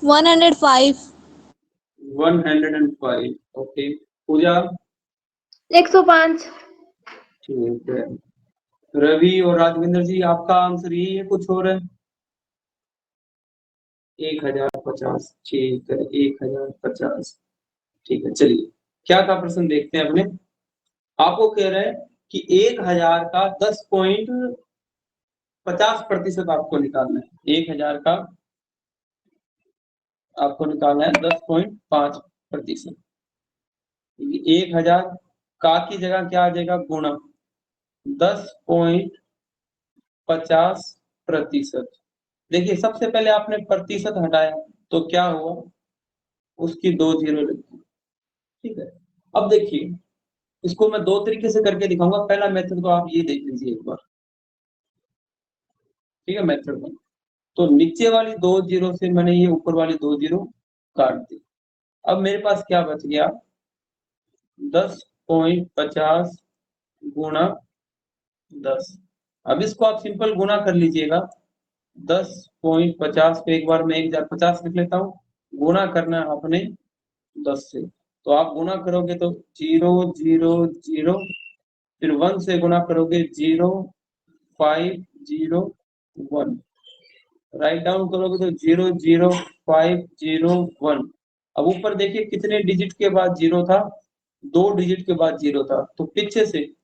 105। 105, ओके। पूजा, 105। ठीक है। रवि और राजविंदर जी आपका आंसर यही है, कुछ और है? 1050, ठीक है 1050, ठीक है। चलिए क्या था प्रश्न देखते हैं अपने। आपको कह रहे हैं कि 1000 का 10.50% आपको निकालना है। 1000 का आपको निकालना है 10.5%। 1000 का की जगह क्या आ जाएगा, गुणा 10.50%। देखिए सबसे पहले आपने प्रतिशत हटाया तो क्या हुआ, उसकी 2 जीरो लगी। ठीक है, अब देखिए इसको मैं 2 तरीके से करके दिखाऊंगा। पहला मेथड तो आप ये देख लीजिए एक बार, ठीक है। मेथड में तो नीचे वाली 2 जीरो से मैंने ये ऊपर वाली 2 जीरो काट दी। अब मेरे पास क्या बच गया, 10.50 गुणा 10। अब इसको आप सिंपल गुणा कर लीजिएगा। 10.50 को एक बार में 1050 लिख लेता हूँ, गुणा करना है आपने 10 से। तो आप गुणा करोगे तो 0 0 0, फिर 1 से गुणा करोगे 0 5 0 1, राइट डाउन करोगे तो 0 0 5 0 1। अब ऊपर देखिए कितने डिजिट के बाद जीरो था, 2 डिजिट के बाद जीरो था। तो पीछे से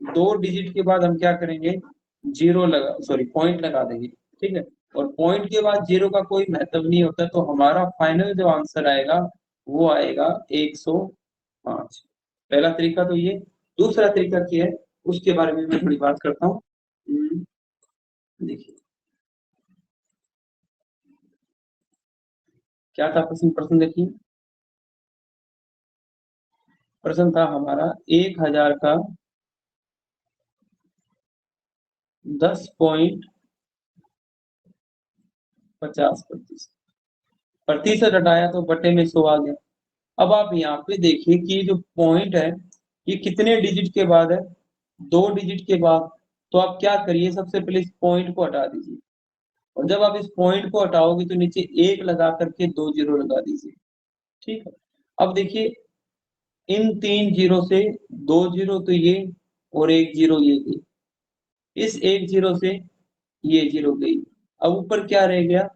2 डिजिट के बाद हम क्या करेंगे, जीरो लगा, सॉरी पॉइंट लगा देंगे। ठीक है, और पॉइंट के बाद जीरो का कोई महत्व नहीं होता, तो हमारा फाइनल जो आंसर आएगा वो आएगा 105। पहला तरीका तो ये। दूसरा तरीका क्या है उसके बारे में मैं थोड़ी बात करता हूँ। देखिए क्या था प्रश्न, प्रश्न देखिए। प्रश्न था हमारा 1000 का 10.50%, प्रतिशत हटाया तो बटे में 100 आ गया। अब आप यहाँ पे देखिए कि जो पॉइंट है ये कितने डिजिट के बाद है, 2 डिजिट के बाद। तो आप क्या करिए, सबसे पहले इस पॉइंट को हटा दीजिए, और जब आप इस पॉइंट को हटाओगे तो नीचे 1 लगा करके 2 जीरो लगा दीजिए। ठीक है, अब देखिए इन 3 जीरो से 2 जीरो तो ये और एक जीरो ये गई, इस एक जीरो से ये जीरो गई। अब ऊपर क्या रह गया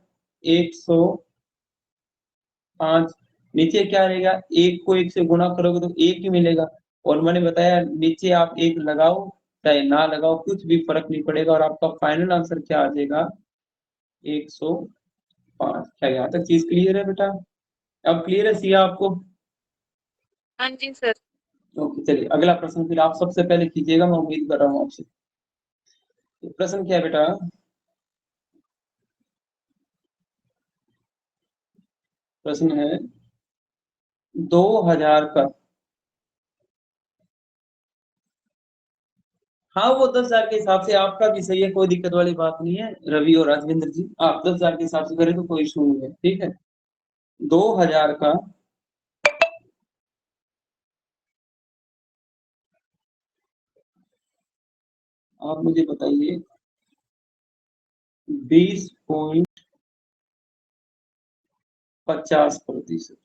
105, नीचे क्या रहेगा, एक को एक से गुणा करोगे तो एक ही मिलेगा। और मैंने बताया नीचे आप एक लगाओ चाहे ना लगाओ कुछ भी फर्क नहीं पड़ेगा, और आपका फाइनल आंसर क्या आ जाएगा 105। क्या यहाँ तक चीज क्लियर है बेटा? अब क्लियर है सिया आपको? हाँ जी सर। ओके चलिए अगला प्रश्न फिर आप सबसे पहले कीजिएगा, मैं उम्मीद कर रहा हूँ आपसे। प्रश्न क्या है बेटा? प्रश्न है 2000 का, हाँ वो 10,000 के हिसाब से आपका भी सही है, कोई दिक्कत वाली बात नहीं है रवि और राजविंद्र जी, आप 10,000 के हिसाब से करें तो कोई इशू नहीं है, ठीक है। 2000 का आप मुझे बताइए 20.50%।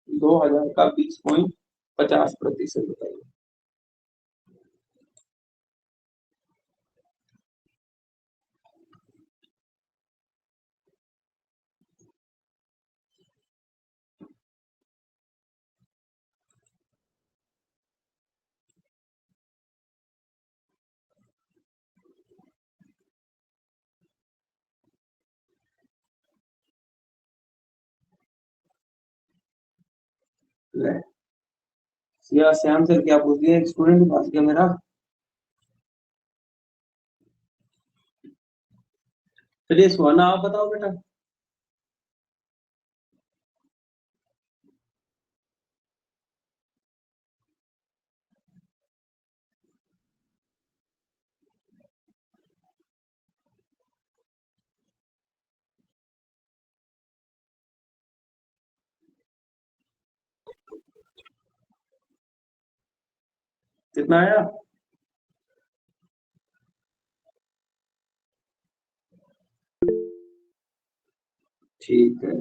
2000 का 20.50% बताइए। श्याम सर क्या पूछ लिया, एक स्टूडेंट पास गया मेरा। चलिए सुहाना आप बताओ बेटा। कितना आया? ठीक है,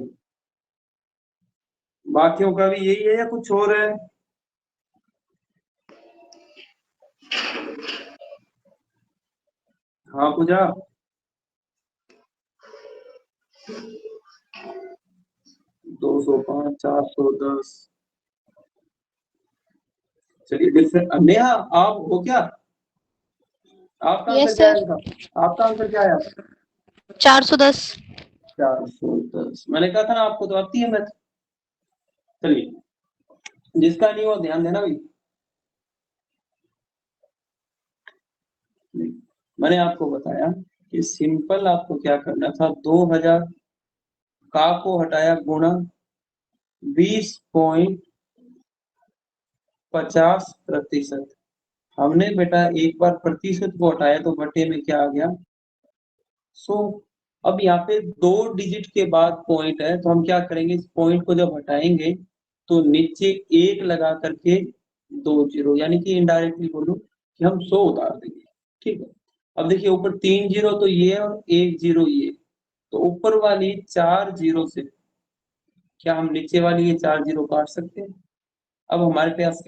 बाकियों का भी यही है या कुछ और है? हाँ पूजा। 205, 410। चलिए फिर से नेहा आप हो क्या? आपका आंसर यस क्या सर। है बेटा? आपका आंसर क्या है? 410। 410। मैंने कहा था ना आपको तो आती है मैथ। चलिए जिसका नहीं हो ध्यान देना भाई। मैंने आपको बताया कि सिंपल आपको क्या करना था, 2000 का को हटाया गुणा 20.50%। हमने बेटा एक बार प्रतिशत को हटाया तो बटे में क्या आ गया 100। अब यहाँ पे 2 डिजिट के बाद पॉइंट है तो हम क्या करेंगे, इस पॉइंट को जब हटाएंगे तो नीचे एक लगा करके 2 जीरो, यानी कि इनडायरेक्टली बोलूं कि हम 100 उतार देंगे, ठीक है। अब देखिए ऊपर 3 जीरो तो ये है और 1 जीरो ये, तो ऊपर वाली 4 जीरो से क्या हम नीचे वाली ये 4 जीरो काट सकते हैं? अब हमारे पास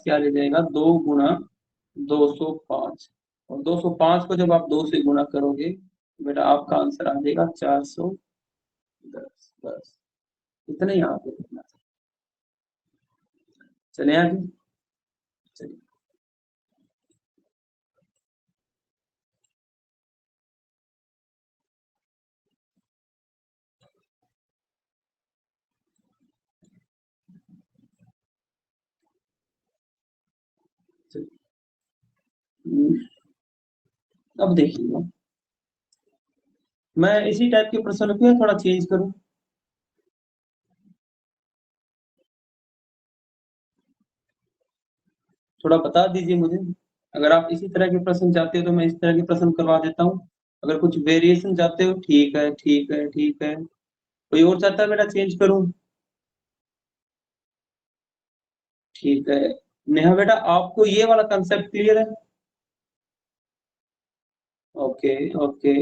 क्या रह जाएगा, 2 गुना 205, और 205 को जब आप 2 से गुणा करोगे बेटा आपका आंसर आ जाएगा 410। बस इतना ही आपको करना था। चले आगे, चलिए अब देखिएगा, मैं इसी टाइप के प्रश्न को थोड़ा चेंज करूं। थोड़ा बता दीजिए मुझे, अगर आप इसी तरह के प्रश्न चाहते हो तो मैं इस तरह के प्रश्न करवा देता हूँ, अगर कुछ वेरिएशन चाहते हो ठीक है ठीक है ठीक है। कोई और चाहता है बेटा चेंज करूं? ठीक है नेहा बेटा आपको ये वाला कंसेप्ट क्लियर है? ओके ओके,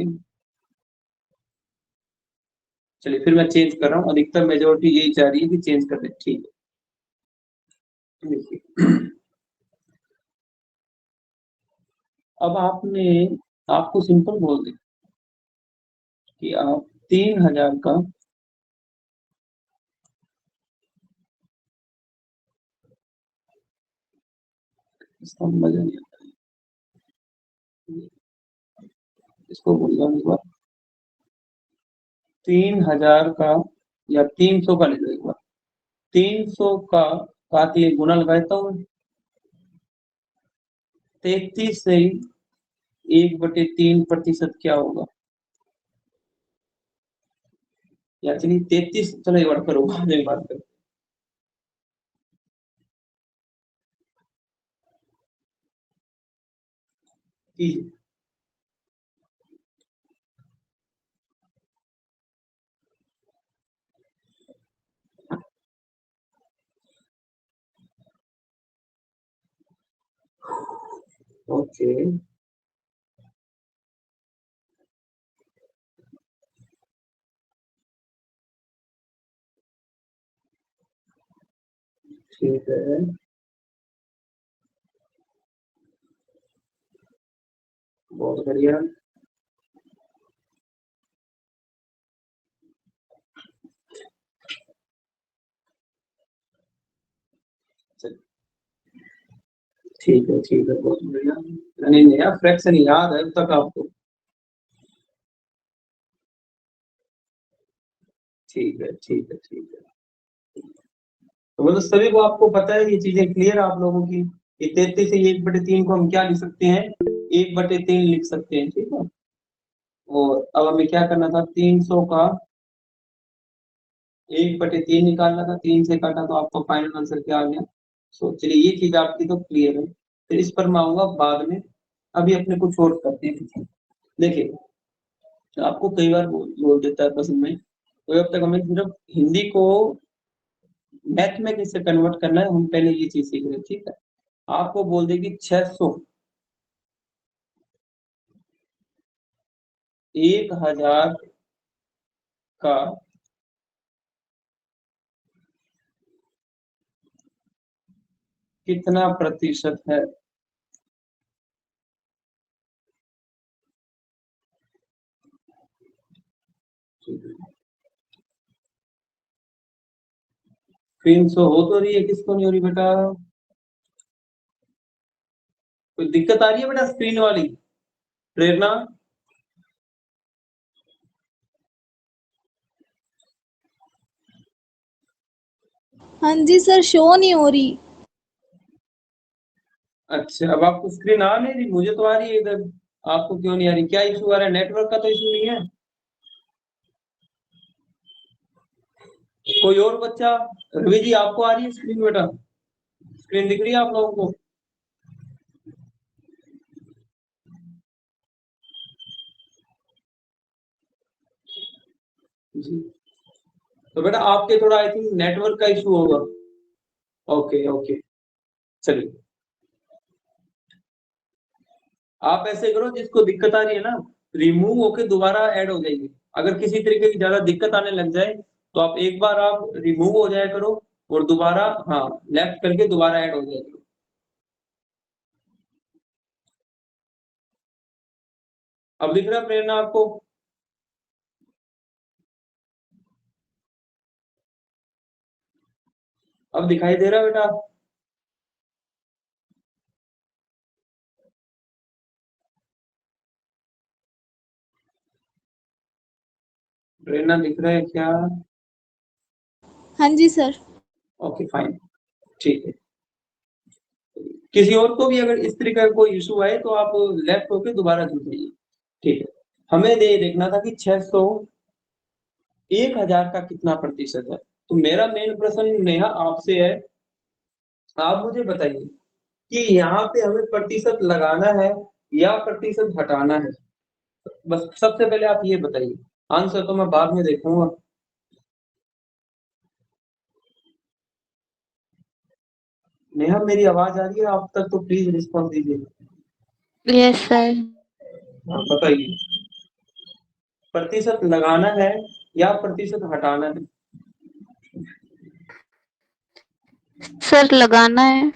चलिए फिर मैं चेंज कर रहा हूँ, अधिकतर मेजोरिटी यही चाह रही है कि चेंज कर दे, ठीक है। देखिए अब आपको सिंपल बोल दे कि आप 3000 का इसका मजा नहीं आता है, इसको बोल रहा हूँ एक बार 3000 का या 300 का ले लो एक बार 300 का के गुना लगाता हूँ 33 से 1/3% क्या होगा या चलिए 33 चलो एक बार करो बाद में बात करो कीजिए ओके ठीक है बहुत बढ़िया ठीक है बहुत बढ़िया यानी नया फ्रैक्शन याद है अब तक आपको ठीक है तो मतलब सभी को आपको पता है ये चीजें क्लियर है आप लोगों की कि 33 से 1/3 को हम क्या लिख सकते हैं 1/3 लिख सकते हैं ठीक है और अब हमें क्या करना था 300 का 1/3 निकालना था 3 से काटा तो आपको फाइनल आंसर क्या आ गया सो चलिए ये चीज आपकी तो क्लियर है फिर इस पर मैं आऊंगा बाद में अभी अपने कुछ और करते हैं देखिए आपको कई बार बोल देता है पसंद में तो अब तक हमें सिर्फ हिंदी को मैथ में कैसे कन्वर्ट करना है हम पहले ये चीज सीख रहे हैं ठीक है आपको बोल देगी 600 1000 का कितना प्रतिशत है स्क्रीन शो हो तो रही है किसको नहीं हो रही बेटा कोई दिक्कत आ रही है बेटा स्क्रीन वाली प्रेरणा हाँ जी सर, शो नहीं हो रही। अच्छा अब आपको स्क्रीन आ नहीं रही मुझे तो आ रही है इधर आपको क्यों नहीं आ रही क्या इशू आ रहा है नेटवर्क का तो इशू नहीं है कोई और बच्चा रवि जी आपको आ रही है स्क्रीन बेटा स्क्रीन दिख रही है आप लोगों को जी तो बेटा आपके थोड़ा आई थिंक नेटवर्क का इशू होगा ओके चलिए आप ऐसे करो जिसको दिक्कत आ रही है ना रिमूव होके दोबारा ऐड हो जाएगी अगर किसी तरीके की ज्यादा दिक्कत आने लग जाए तो आप एक बार आप रिमूव हो जाया करो और दोबारा हाँ लेफ्ट करके दोबारा ऐड हो जाया करो अब दिख रहा है प्रेरणा आपको अब दिखाई दे रहा है बेटा प्रेरणा दिख रहा है क्या हाँ जी सर। ओके फाइन ठीक है किसी और को भी अगर इस तरीके का कोई इशू आए तो आप लेफ्ट होके दोबारा जुड़ जाइए ठीक है हमें ये देखना था कि 600 1000 का कितना प्रतिशत है तो मेरा मेन प्रश्न नेहा आपसे है आप मुझे बताइए कि यहाँ पे हमें प्रतिशत लगाना है या प्रतिशत हटाना है बस सबसे पहले आप ये बताइए आंसर तो मैं बाद में देखूंगा नेहा मेरी आवाज आ रही है आप तक तो प्लीज रिस्पॉन्स दीजिए यस सर। हाँ, बताइए प्रतिशत लगाना है या प्रतिशत हटाना है सर लगाना है।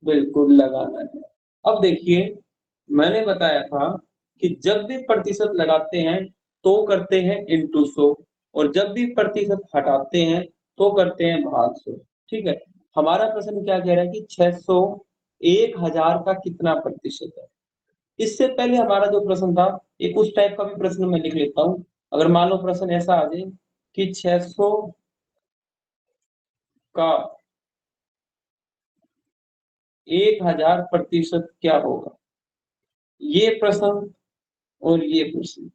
बिल्कुल लगाना है अब देखिए मैंने बताया था कि जब भी प्रतिशत लगाते हैं तो करते हैं इंटू 100 और जब भी प्रतिशत हटाते हैं तो करते हैं भाग 100। ठीक है, हमारा प्रश्न क्या कह रहा है कि 600 1000 का कितना प्रतिशत है। इससे पहले हमारा जो प्रश्न था एक उस टाइप का भी प्रश्न मैं लिख लेता हूं। अगर मान लो प्रश्न ऐसा आ जाए कि 600 का 1000 प्रतिशत क्या होगा, ये प्रश्न और ये प्रश्न।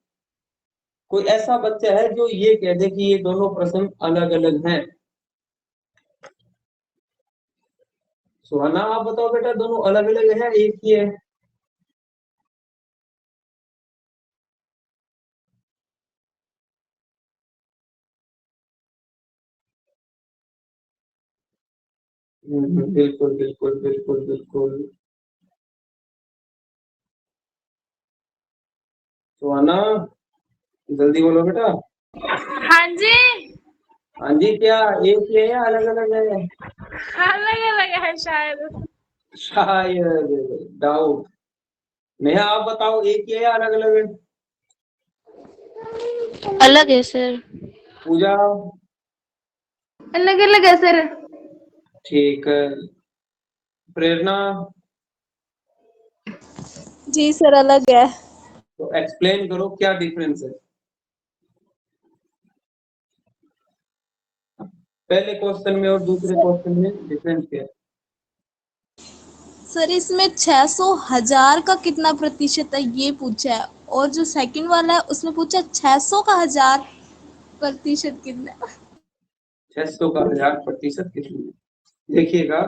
कोई ऐसा बच्चा है जो ये कह दे कि ये दोनों प्रश्न अलग अलग हैं। सुहाना आप बताओ बेटा, दोनों अलग अलग है एक ही है? बिल्कुल बिल्कुल बिल्कुल बिल्कुल। सुहाना जल्दी बोलो बेटा। हाँ जी, हाँ जी, क्या एक ही है या अलग अलग है? अलग अलग है शायद। शायद, डाउट। नेहा आप बताओ, एक ही है या अलग अलग है? अलग है सर। पूजा? अलग अलग है सर। ठीक है। प्रेरणा? जी सर अलग है। तो एक्सप्लेन करो क्या डिफरेंस है। पहले क्वेश्चन में और दूसरे क्वेश्चन में डिफरेंस क्या है? सर इसमें 600 1000 का कितना प्रतिशत है ये पूछा है, और जो सेकंड वाला है उसमें पूछा 600 का 1000 प्रतिशत कितना है। 600 का 1000 प्रतिशत कितनी? देखिएगा,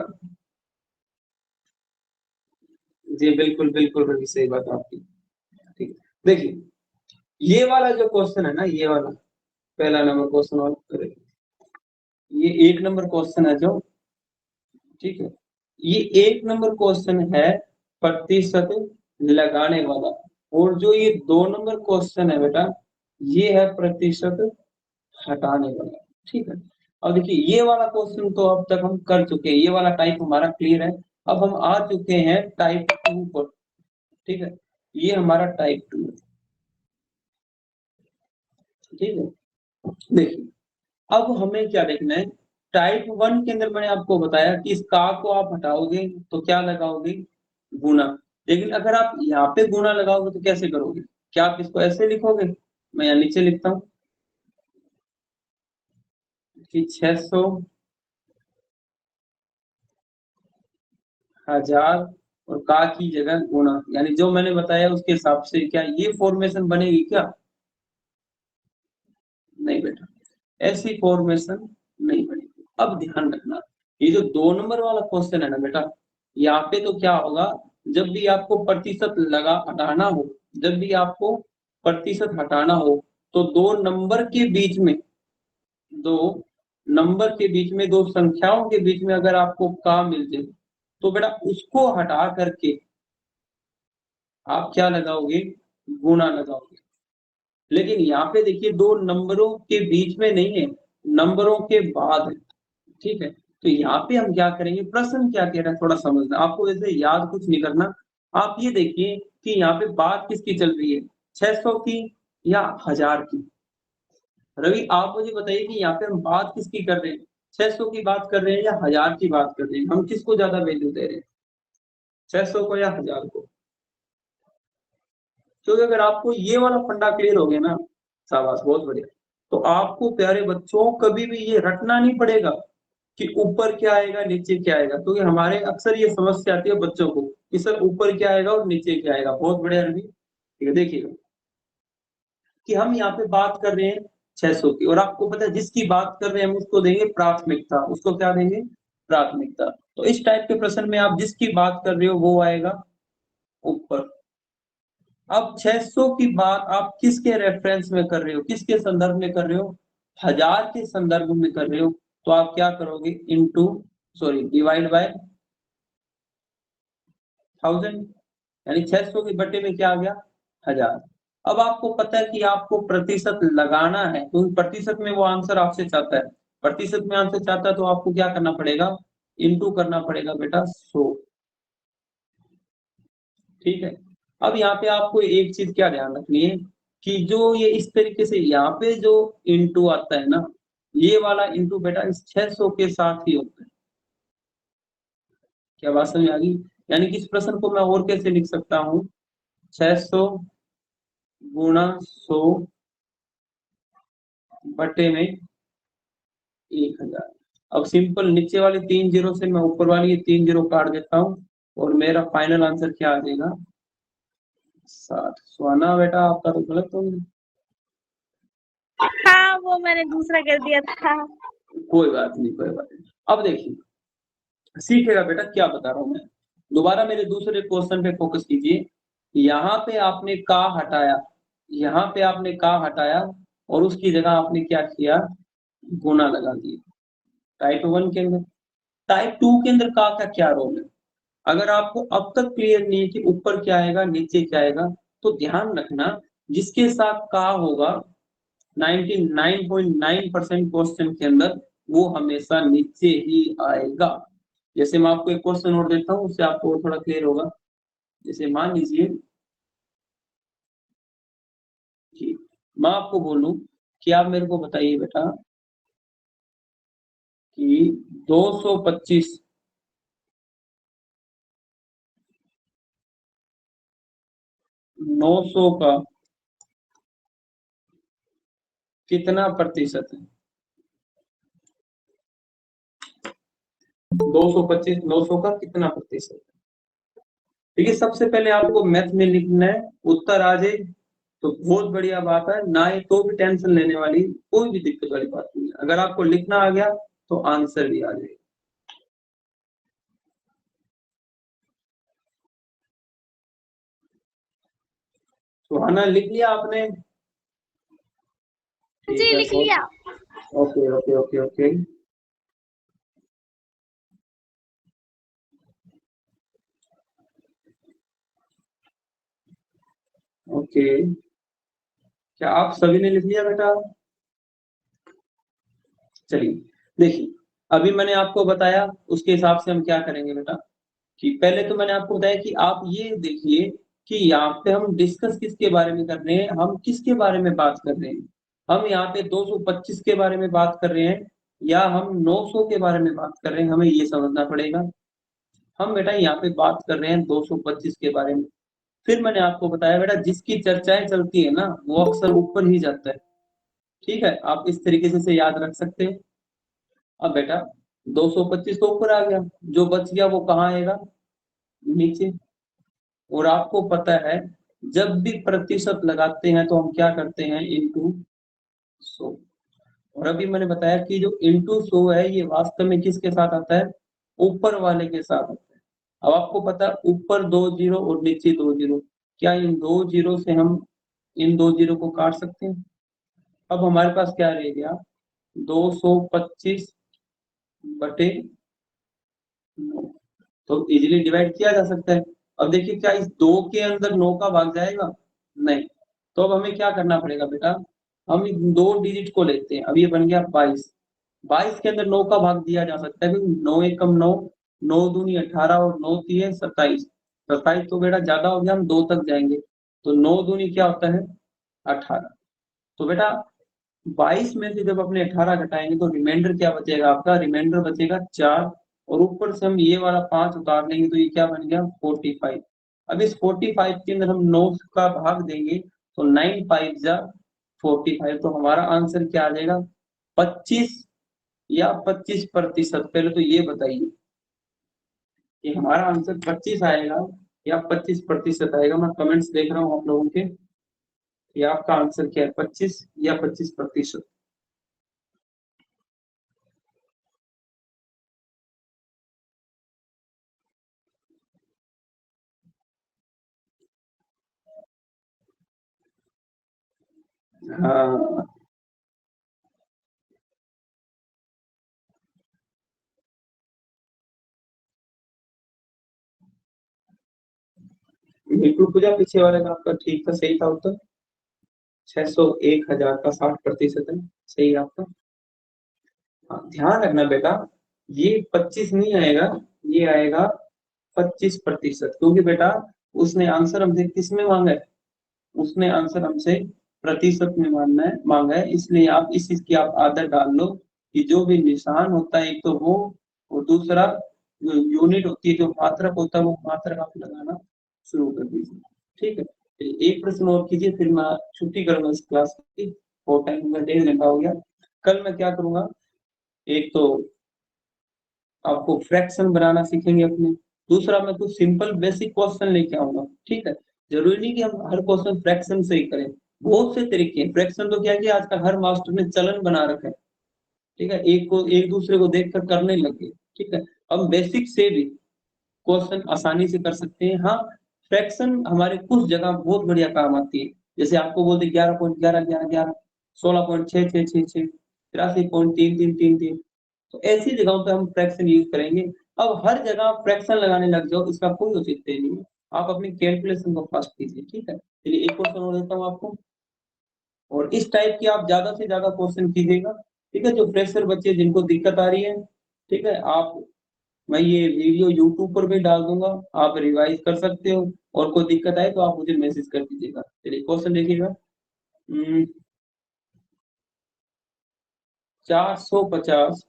जी बिल्कुल बिल्कुल रवि, सही बात आपकी। ठीक, देखिए ये वाला जो क्वेश्चन है ना, ये वाला पहला नंबर क्वेश्चन और करें, ये एक नंबर क्वेश्चन है जो, ठीक है, ये एक नंबर क्वेश्चन है प्रतिशत लगाने वाला, और जो ये दो नंबर क्वेश्चन है बेटा, ये है प्रतिशत हटाने वाला। ठीक है, अब देखिए ये वाला क्वेश्चन तो अब तक हम कर चुके हैं, ये वाला टाइप हमारा क्लियर है। अब हम आ चुके हैं टाइप 2 पर। ठीक है, ये हमारा टाइप 2 है। ठीक है, देखिए अब हमें क्या देखना है। टाइप 1 के अंदर मैंने आपको बताया कि इस का को आप हटाओगे तो क्या लगाओगे, गुना। लेकिन अगर आप यहाँ पे गुना लगाओगे तो कैसे करोगे, क्या आप इसको ऐसे लिखोगे? मैं यहाँ नीचे लिखता हूँ कि 600 1000 और का की जगह गुना, यानी जो मैंने बताया उसके हिसाब से क्या ये फॉर्मेशन बनेगी क्या? नहीं बेटा, ऐसी फॉर्मेशन नहीं बनेगी। अब ध्यान रखना, ये जो दो नंबर वाला क्वेश्चन है ना बेटा, यहाँ पे तो क्या होगा, जब भी आपको प्रतिशत लगा हटाना हो, जब भी आपको प्रतिशत हटाना हो, तो दो नंबर के बीच में, दो संख्याओं के बीच में अगर आपको का मिल जाए तो बेटा उसको हटा करके आप क्या लगाओगे, गुणा लगाओगे। लेकिन यहाँ पे देखिए दो नंबरों के बीच में नहीं है, नंबरों के बाद है। ठीक है, तो यहाँ पे हम क्या करेंगे, प्रश्न क्या कह रहा है थोड़ा समझना, आपको वैसे याद कुछ नहीं करना। आप ये देखिए कि यहाँ पे बात किसकी चल रही है, 600 की या 1000 की? रवि आप मुझे बताइए कि यहाँ पे हम बात किसकी कर रहे हैं, 600 की बात कर रहे हैं या 1000 की बात कर रहे हैं? हम किसको ज्यादा वैल्यू दे रहे हैं, 600 को या 1000 को? क्योंकि अगर आपको ये वाला फंडा क्लियर हो गया ना, शाबाश बहुत बढ़िया, तो आपको प्यारे बच्चों कभी भी ये रटना नहीं पड़ेगा कि ऊपर क्या आएगा नीचे क्या आएगा, क्योंकि हमारे अक्सर ये समस्या आती है बच्चों को कि सर ऊपर क्या आएगा और नीचे क्या आएगा। बहुत बढ़िया रवि, ठीक है, देखिएगा कि हम यहाँ पे बात कर रहे हैं 600 की, और आपको पता है जिसकी बात कर रहे हैं हम उसको देंगे प्राथमिकता, उसको क्या देंगे, प्राथमिकता। तो इस टाइप के प्रश्न में आप जिसकी बात कर रहे हो वो आएगा ऊपर। अब 600 की बात आप किसके रेफरेंस में कर रहे हो, किसके संदर्भ में कर रहे हो, 1000 के संदर्भ में कर रहे हो, तो आप क्या करोगे, इनटू सॉरी डिवाइड बाय 1000, यानी 600 के बटे में क्या आ गया, 1000। अब आपको पता है कि आपको प्रतिशत लगाना है, क्योंकि प्रतिशत में वो आंसर आपसे चाहता है, प्रतिशत में आंसर चाहता है तो आपको क्या करना पड़ेगा, इनटू करना पड़ेगा बेटा 100। ठीक है, अब यहाँ पे आपको एक चीज क्या ध्यान रखनी है कि जो ये इस तरीके से यहाँ पे जो इंटू आता है ना, ये वाला इंटू बेटा इस 600 के साथ ही होता है। क्या बात समझ आ गई? यानी कि इस प्रश्न को मैं और कैसे लिख सकता हूँ, 600 गुणा 100 बटे में 1000। अब सिंपल नीचे वाले 3 जीरो से मैं ऊपर वाली 3 जीरो काट देता हूँ और मेरा फाइनल आंसर क्या आ जाएगा, 60। सुहाना बेटा आपका तो गलत हो गया। हाँ वो मैंने दूसरा कर दिया था। कोई बात नहीं, कोई बात नहीं। अब देखिए सीखेगा बेटा क्या बता रहा हूं मैं। दोबारा मेरे दूसरे क्वेश्चन पे फोकस कीजिए। यहाँ पे आपने का हटाया, यहाँ पे आपने का हटाया और उसकी जगह आपने क्या किया, गुना लगा दिया टाइप 1 के अंदर। टाइप 2 के अंदर का क्या रोल है? अगर आपको अब तक क्लियर नहीं है कि ऊपर क्या आएगा नीचे क्या आएगा, तो ध्यान रखना जिसके साथ का होगा 99.9% क्वेश्चन के अंदर वो हमेशा नीचे ही आएगा। जैसे मैं आपको एक क्वेश्चन और देता हूँ, उससे आपको थोड़ा क्लियर होगा। जैसे मान लीजिए कि मैं आपको बोलूं कि आप मेरे को बताइए बेटा कि 225 900 का कितना प्रतिशत है? 225 900 का कितना प्रतिशत है? देखिए सबसे पहले आपको मैथ में लिखना है, उत्तर आ जाए तो बहुत बढ़िया बात है, ना आए तो भी टेंशन लेने वाली कोई भी दिक्कत वाली बात नहीं है। अगर आपको लिखना आ गया तो आंसर भी आ जाएगा। सुहाना लिख लिया आपने? जी ठीक है, लिख लिया। Okay okay okay okay. Okay, क्या आप सभी ने लिख लिया बेटा? चलिए देखिए, अभी मैंने आपको बताया उसके हिसाब से हम क्या करेंगे बेटा कि पहले तो मैंने आपको बताया कि आप ये देखिए कि यहाँ पे हम डिस्कस किसके बारे में कर रहे हैं, हम किसके बारे में बात कर रहे हैं। हम यहाँ पे 225 के बारे में बात कर रहे हैं या हम 900 के बारे में बात कर रहे हैं, हमें ये समझना पड़ेगा। हम बेटा यहाँ पे बात कर रहे हैं 225 के बारे में। फिर मैंने आपको बताया बेटा जिसकी चर्चाएं चलती है ना वो अक्सर ऊपर ही जाता है। ठीक है, आप इस तरीके से याद रख सकते हैं। अब बेटा 225 तो ऊपर आ गया, जो बच गया वो कहाँ आएगा, नीचे। और आपको पता है जब भी प्रतिशत लगाते हैं तो हम क्या करते हैं, इंटू 100। और अभी मैंने बताया कि जो इंटू 100 है ये वास्तव में किसके साथ आता है, ऊपर वाले के साथ आता है। अब आपको पता है ऊपर 2 जीरो और नीचे 2 जीरो, क्या इन 2 जीरो से हम इन 2 जीरो को काट सकते हैं? अब हमारे पास क्या रह गया, 225 बटे 9। तो इजीली डिवाइड किया जा सकता है। अब देखिए क्या इस 2 के अंदर 9 का भाग जाएगा, नहीं। तो अब हमें क्या करना पड़ेगा बेटा, हम इन 2 डिजिट को लेते हैं। अब ये बन गया 22। 22 के अंदर 9 का भाग दिया जा सकता है, 9 एकम 9, 9 दूनी 18 और 9 तीय 27। 27 तो बेटा ज्यादा हो गया, हम 2 तक जाएंगे तो 9 दूनी क्या होता है, 18। तो बेटा 22 में से जब अपने 18 घटाएंगे तो रिमाइंडर क्या बचेगा आपका, रिमाइंडर बचेगा 4। और ऊपर से हम ये वाला 5 उतार लेंगे तो ये क्या बन गया, 45। अब इस 45 के अंदर हम 9 का भाग देंगे तो 9 5 जा 45। तो हमारा आंसर क्या आ जाएगा, 25 या 25%। पहले तो ये बताइए कि हमारा आंसर 25 आएगा या 25% आएगा। मैं कमेंट्स देख रहा हूँ आप लोगों के, कि आपका आंसर क्या है, 25 या 25%। हाँ बिल्कुल पूजा, पीछे वाले का आपका ठीक था, सही था उत्तर। 600 1000 का 60% है, सही है आपका। हाँ, ध्यान रखना बेटा ये 25 नहीं आएगा, ये आएगा 25%। क्योंकि बेटा उसने आंसर हमसे किस में मांगा है, उसने आंसर हमसे प्रतिशत में मांगा है। इसलिए आप इस चीज की आप आदत डाल लो कि जो भी निशान होता है एक तो वो, और दूसरा जो यूनिट होती है, जो मात्रक होता है, वो मात्रक आप लगाना शुरू कर दीजिए। ठीक है, एक प्रश्न और कीजिए, फिर मैं छुट्टी करूंगा इस क्लास की, और टाइम का 1.5 घंटा हो गया। कल मैं क्या करूंगा, एक तो आपको फ्रैक्शन बनाना सीखेंगे अपने, दूसरा मैं कुछ सिंपल बेसिक क्वेश्चन लेके आऊंगा। ठीक है, जरूरी नहीं कि हम हर क्वेश्चन फ्रैक्शन से ही करें, बहुत से तरीके हैं। फ्रैक्शन तो क्या है कि आजकल हर मास्टर ने चलन बना रखा है। ठीक है, एक को एक दूसरे को देखकर करने लगे। ठीक है, हम बेसिक से भी क्वेश्चन आसानी से कर सकते हैं। हाँ, फ्रैक्शन हमारे कुछ जगह बहुत बढ़िया काम आती है। जैसे आपको बोलते 11.1111, 16.6666, 83.3333, तो ऐसी जगहों पे हम फ्रैक्शन यूज करेंगे। अब हर जगह फ्रैक्शन लगाने लग जाओ, इसका कोई औचित्य नहीं है। आप अपनी कैलकुलेशन को फास्ट कीजिए। ठीक है, चलिए एक क्वेश्चन और देता हूँ आपको, और इस टाइप की आप ज्यादा से ज्यादा क्वेश्चन कीजिएगा। ठीक है, जो फ्रेशर बच्चे जिनको दिक्कत आ रही है, ठीक है, आप, मैं ये वीडियो यूट्यूब पर भी डाल दूंगा, आप रिवाइज कर सकते हो, और कोई दिक्कत आए तो आप मुझे मैसेज कर दीजिएगा। चलिए क्वेश्चन देखिएगा, 450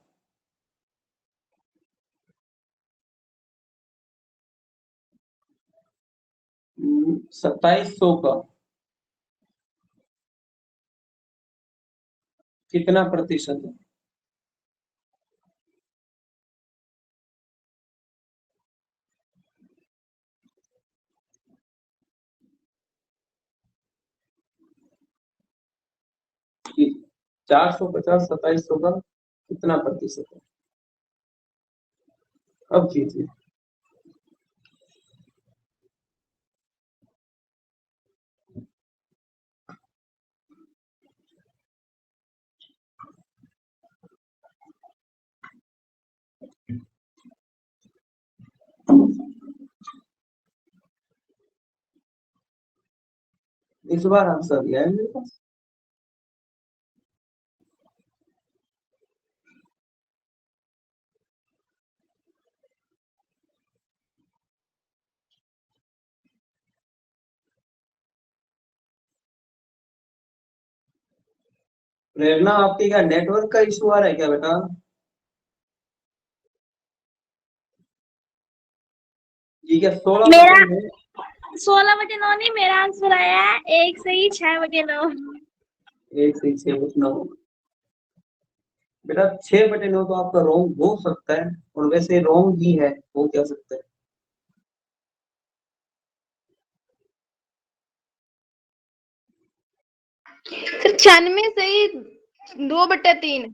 2700 का कितना प्रतिशत है? कि 450 2700 का कितना प्रतिशत है? अब कीजिए। इस बार आंसर दिया है मेरे पास। प्रेरणा, आपके क्या नेटवर्क का इशू आ रहा है क्या बेटा? ठीक है, 16 मेरा में 16 बटे 9 नहीं, मेरा आंसर आया है 1 से ही 6 बटे 9। 1 से 6/9। बेटा 6/9 तो आपका रॉन्ग हो सकता है, और वैसे रॉन्ग ही है, हो क्या सकता है? सर 96 से ही 2/3।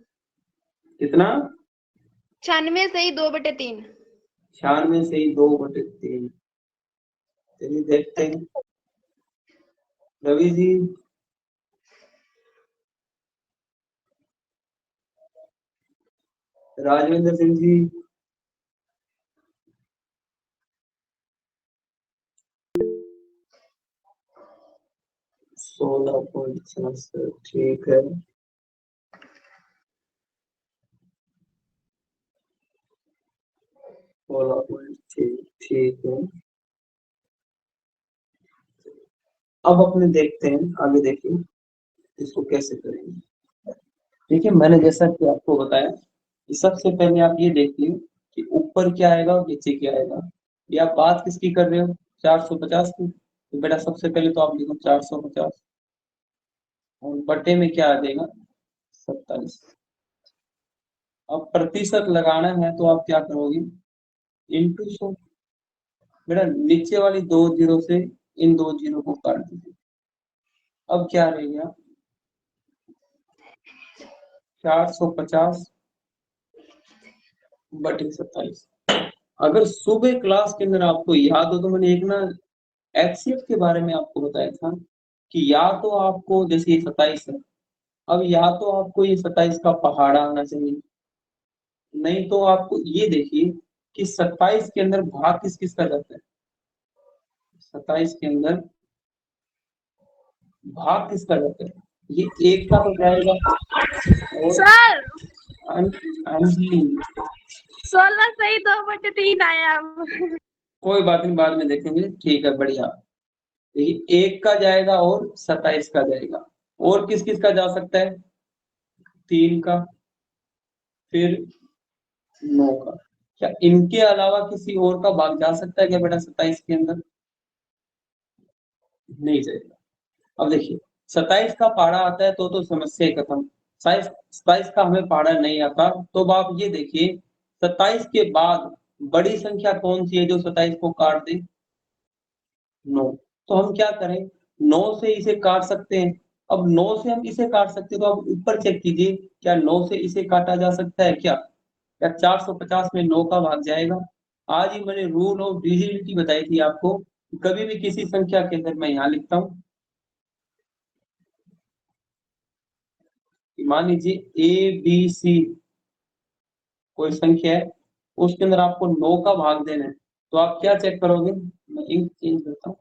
कितना? 96 से ही 2/3। 96 से ही 2/3। चलिए देखते हैं। रवि जी, राजविंदर सिंह जी, सोलह पॉइंट, ठीक है। ठीक है। अब अपने देखते हैं आगे, देखिए इसको कैसे करेंगे। ठीक है, मैंने जैसा कि आपको बताया कि सबसे पहले आप ये देखिए कि ऊपर क्या आएगा और नीचे क्या आएगा। ये आप बात किसकी कर रहे हो? 450 की। तो बेटा सबसे पहले तो आप लिखो 450, और बटे में क्या आ जाएगा? 27। अब प्रतिशत लगाना है तो आप क्या करोगे? इंटू 100। बेटा नीचे वाली 2 जीरो से इन 2 जीरो को काट दीजिए। अब क्या रहेगा? 450 बटे 27। अगर सुबह क्लास के अंदर आपको याद हो तो मैंने एक ना एचसीएफ के बारे में आपको बताया था कि या तो आपको, जैसे ये 27 है, अब या तो आपको ये 27 का पहाड़ा आना चाहिए, नहीं तो आपको ये देखिए कि 27 के अंदर भाग किस किस का जाता है? 27 के अंदर भाग किसका जाता है? ये एक का तो जाएगा, और सर हाँ जी, 16 से ही 2/3 आया अब। कोई बात नहीं, बाद में देखेंगे। ठीक है, बढ़िया। देखिए 1 का जाएगा और 27 का जाएगा, और किस किस का जा सकता है? 3 का, फिर 9 का। क्या इनके अलावा किसी और का भाग जा सकता है क्या बेटा 27 के अंदर? नहीं जाएगा। अब देखिए 27 का पहाड़ा आता है तो समस्या ही खत्म। 27 का हमें पहाड़ा नहीं आता, तो अब आप ये देखिए 27 के बाद बड़ी संख्या कौन सी है जो 27 को काट दे? 9। तो हम क्या करें, 9 से इसे काट सकते हैं। अब 9 से हम इसे काट सकते हैं, तो आप ऊपर चेक कीजिए, क्या 9 से इसे काटा जा सकता है क्या? क्या 450 में 9 का भाग जाएगा? आज ही मैंने रूल ऑफ डिविजिबिलिटी बताई थी आपको, कभी भी किसी संख्या के अंदर, मैं यहाँ लिखता हूँ, मान लीजिए ए बी सी कोई संख्या है, उसके अंदर आपको 9 का भाग देना है, तो आप क्या चेक करोगे? मैं इंक चेंज करता हूँ।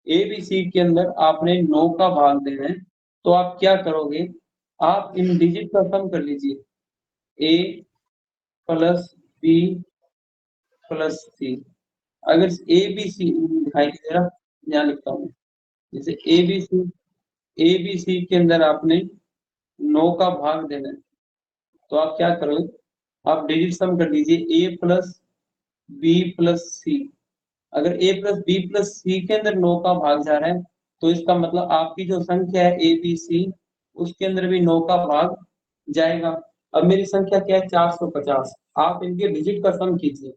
ए बी सी के अंदर आपने 9 का भाग देना है, तो आप क्या करोगे? आप इन डिजिट का सम कर लीजिए, ए प्लस बी प्लस सी। अगर ए बी सी दिखाई दे रहा, यहाँ लिखता हूँ, जैसे ए बी सी के अंदर आपने 9 का भाग देना है, तो आप क्या करोगे? आप डिजिट सम कर लीजिए, ए प्लस बी प्लस सी। अगर ए प्लस बी प्लस सी के अंदर 9 का भाग जा रहा है, तो इसका मतलब आपकी जो संख्या है ए बी सी, उसके अंदर भी 9 का भाग जाएगा। अब मेरी संख्या क्या है? 450। आप इनके डिजिट का सम कीजिए,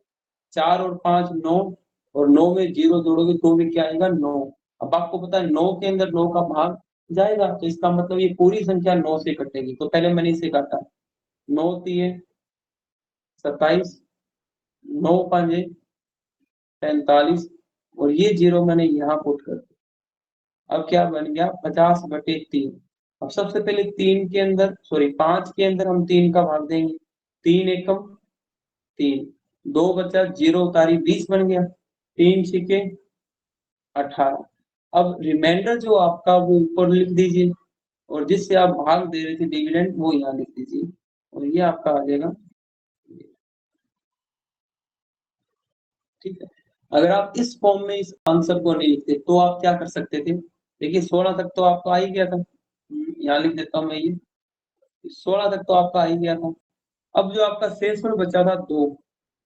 4 और 5 9, और 9 में 0 जोड़ोगे तो भी क्या आएगा? 9। अब आपको पता है 9 के अंदर 9 का भाग जाएगा, तो इसका मतलब ये पूरी संख्या 9 से कटेगी। तो पहले मैंने इसे काटा, 9 तिये 27, 9 पांजे 45, और ये 0 मैंने यहाँ पुट कर दिया। अब क्या बन गया? 50/3। अब सबसे पहले 3 के अंदर, सॉरी 5 के अंदर हम 3 का भाग देंगे, 3 एकम 3, 2 बचा, 0 उतारी 20 बन गया, 3 छिके 18। अब रिमाइंडर जो आपका वो ऊपर लिख दीजिए, और जिससे आप भाग दे रहे थे डिविडेंड, वो यहाँ लिख दीजिए, और ये आपका आ जाएगा। ठीक है, अगर आप इस फॉर्म में इस आंसर को नहीं लिखते तो आप क्या कर सकते थे? देखिए 16 तक तो आपका आ ही गया था, यहाँ लिख देता हूँ मैं, ये 16 तक तो आपका आ ही गया था। अब जो आपका शेषफल बचा था 2,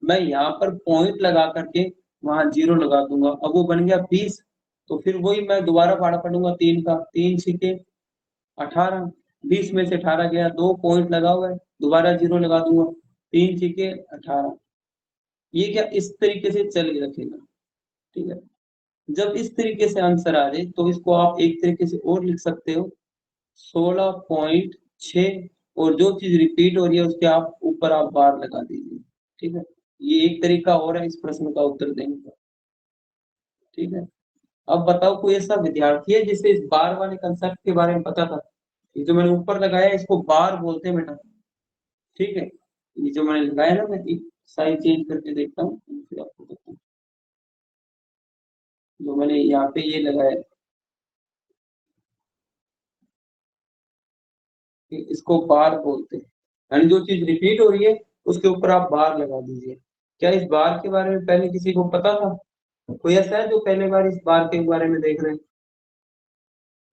मैं यहाँ पर पॉइंट लगा करके वहां 0 लगा दूंगा, अब वो बन गया 20। तो फिर वही मैं दोबारा पहाड़ा पढ़ूंगा 3 का, 3 छिके 18, 20 में से 18 गया, 2 पॉइंट लगा हुआ है, दोबारा 0 लगा दूंगा, 3 छिके 18। ये क्या इस तरीके से चल के रखेगा। ठीक है, जब इस तरीके से आंसर आ जाए तो इसको आप एक तरीके से और लिख सकते हो, 16.6, और जो चीज रिपीट हो रही है उसके आप ऊपर आप बार लगा दीजिए। ठीक है, ये एक तरीका और है इस प्रश्न का उत्तर देने का। ठीक है, अब बताओ कोई ऐसा विद्यार्थी है जिसे इस बार वाले कंसेप्ट के बारे में पता था? ये जो मैंने ऊपर लगाया इसको बार बोलते हैं बेटा। ठीक है, ये जो मैंने लगाया ना, मैं एक साइज चेंज करके देखता हूँ, फिर आपको बताता हूँ। जो मैंने यहाँ पे ये लगाया, इसको बार बोलते हैं, यानी जो चीज रिपीट हो रही है उसके ऊपर आप बार लगा दीजिए। क्या इस बार के बारे में पहले किसी को पता था? कोई ऐसा है जो पहले बार इस बार के बारे में देख रहे हैं,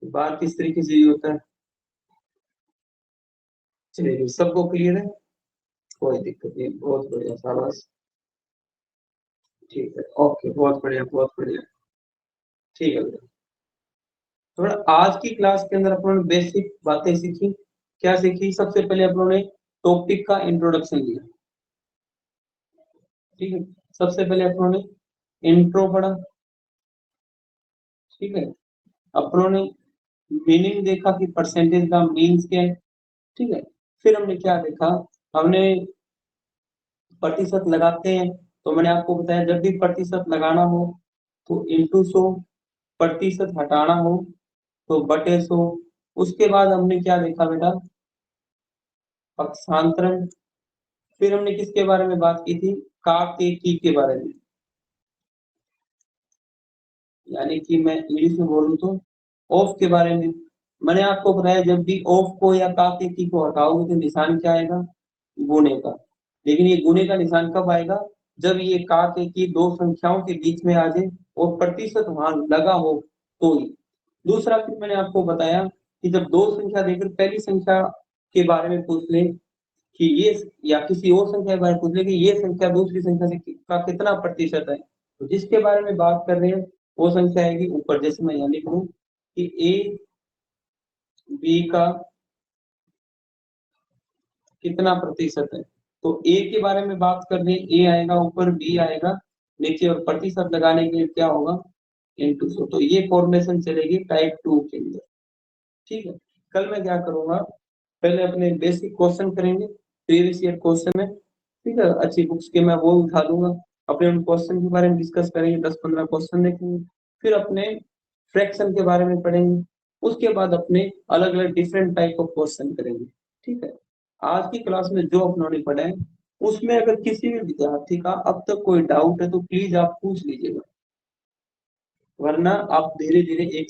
बार किस तरीके से यूज होता है? चलिए सबको क्लियर है, कोई दिक्कत नहीं, बहुत बढ़िया, शाबाश। ठीक है, ओके, बहुत बढ़िया बहुत बढ़िया। ठीक है बेटा, थोड़ा आज की क्लास के अंदर अपनों ने बेसिक बातें सीखी। क्या सीखी? सबसे पहले अपनों ने टॉपिक का इंट्रोडक्शन लिया। ठीक है, सबसे पहले अपनों ने इंट्रो पढ़ा। ठीक है, अपनों ने मीनिंग देखा कि परसेंटेज का मीन्स क्या है। ठीक है, फिर हमने क्या देखा, हमने प्रतिशत लगाते हैं, तो मैंने आपको बताया जब भी प्रतिशत लगाना हो तो इंटू 100, प्रतिशत हटाना हो तो बटे 100। उसके बाद हमने क्या देखा बेटा? पक्षांतरण। फिर हमने किसके बारे में बात की थी? का के की के बारे में, यानी कि मैं इंग्लिश में बोलूं तो ऑफ के बारे में। मैंने आपको बताया जब भी ऑफ को या का के की को हटाओगे तो निशान क्या आएगा? गुणे का। लेकिन ये गुणे का निशान कब आएगा, जब ये का के की दो संख्याओं के बीच में आ जाए और प्रतिशत वहां लगा हो तो ही। दूसरा फिर मैंने आपको बताया कि जब दो संख्या देकर पहली संख्या के बारे में पूछ ले कि ये, या किसी और संख्या के बारे में पूछ ले कि ये संख्या दूसरी संख्या से का कितना प्रतिशत है, तो जिसके बारे में बात कर रहे हैं वो संख्या आएगी ऊपर। जैसे मैं यहाँ लिख लूं कि ए बी का कितना प्रतिशत है, तो ए के बारे में बात कर रहे हैं, ए आएगा ऊपर, बी आएगा नीचे, और प्रतिशत लगाने के लिए क्या होगा, इनटू 100। तो ये फॉर्मेशन चलेगी टाइप 2 के अंदर। ठीक है, कल मैं क्या करूंगा, पहले अपने बेसिक क्वेश्चन करेंगे प्रीवियस ईयर क्वेश्चन में। ठीक है, अच्छी बुक्स के मैं वो उठा दूंगा, अपने उन क्वेश्चन के बारे में डिस्कस करेंगे, 10-15 क्वेश्चन देखेंगे, फिर अपने फ्रैक्शन के बारे में पढ़ेंगे, उसके बाद अपने अलग अलग डिफरेंट टाइप ऑफ क्वेश्चन करेंगे। ठीक है, आज की क्लास में जो अपनों ने पढ़ा है उसमें अगर किसी भी विद्यार्थी का अब तक कोई डाउट है तो प्लीज आप पूछ लीजिएगा, वरना आप धीरे धीरे एक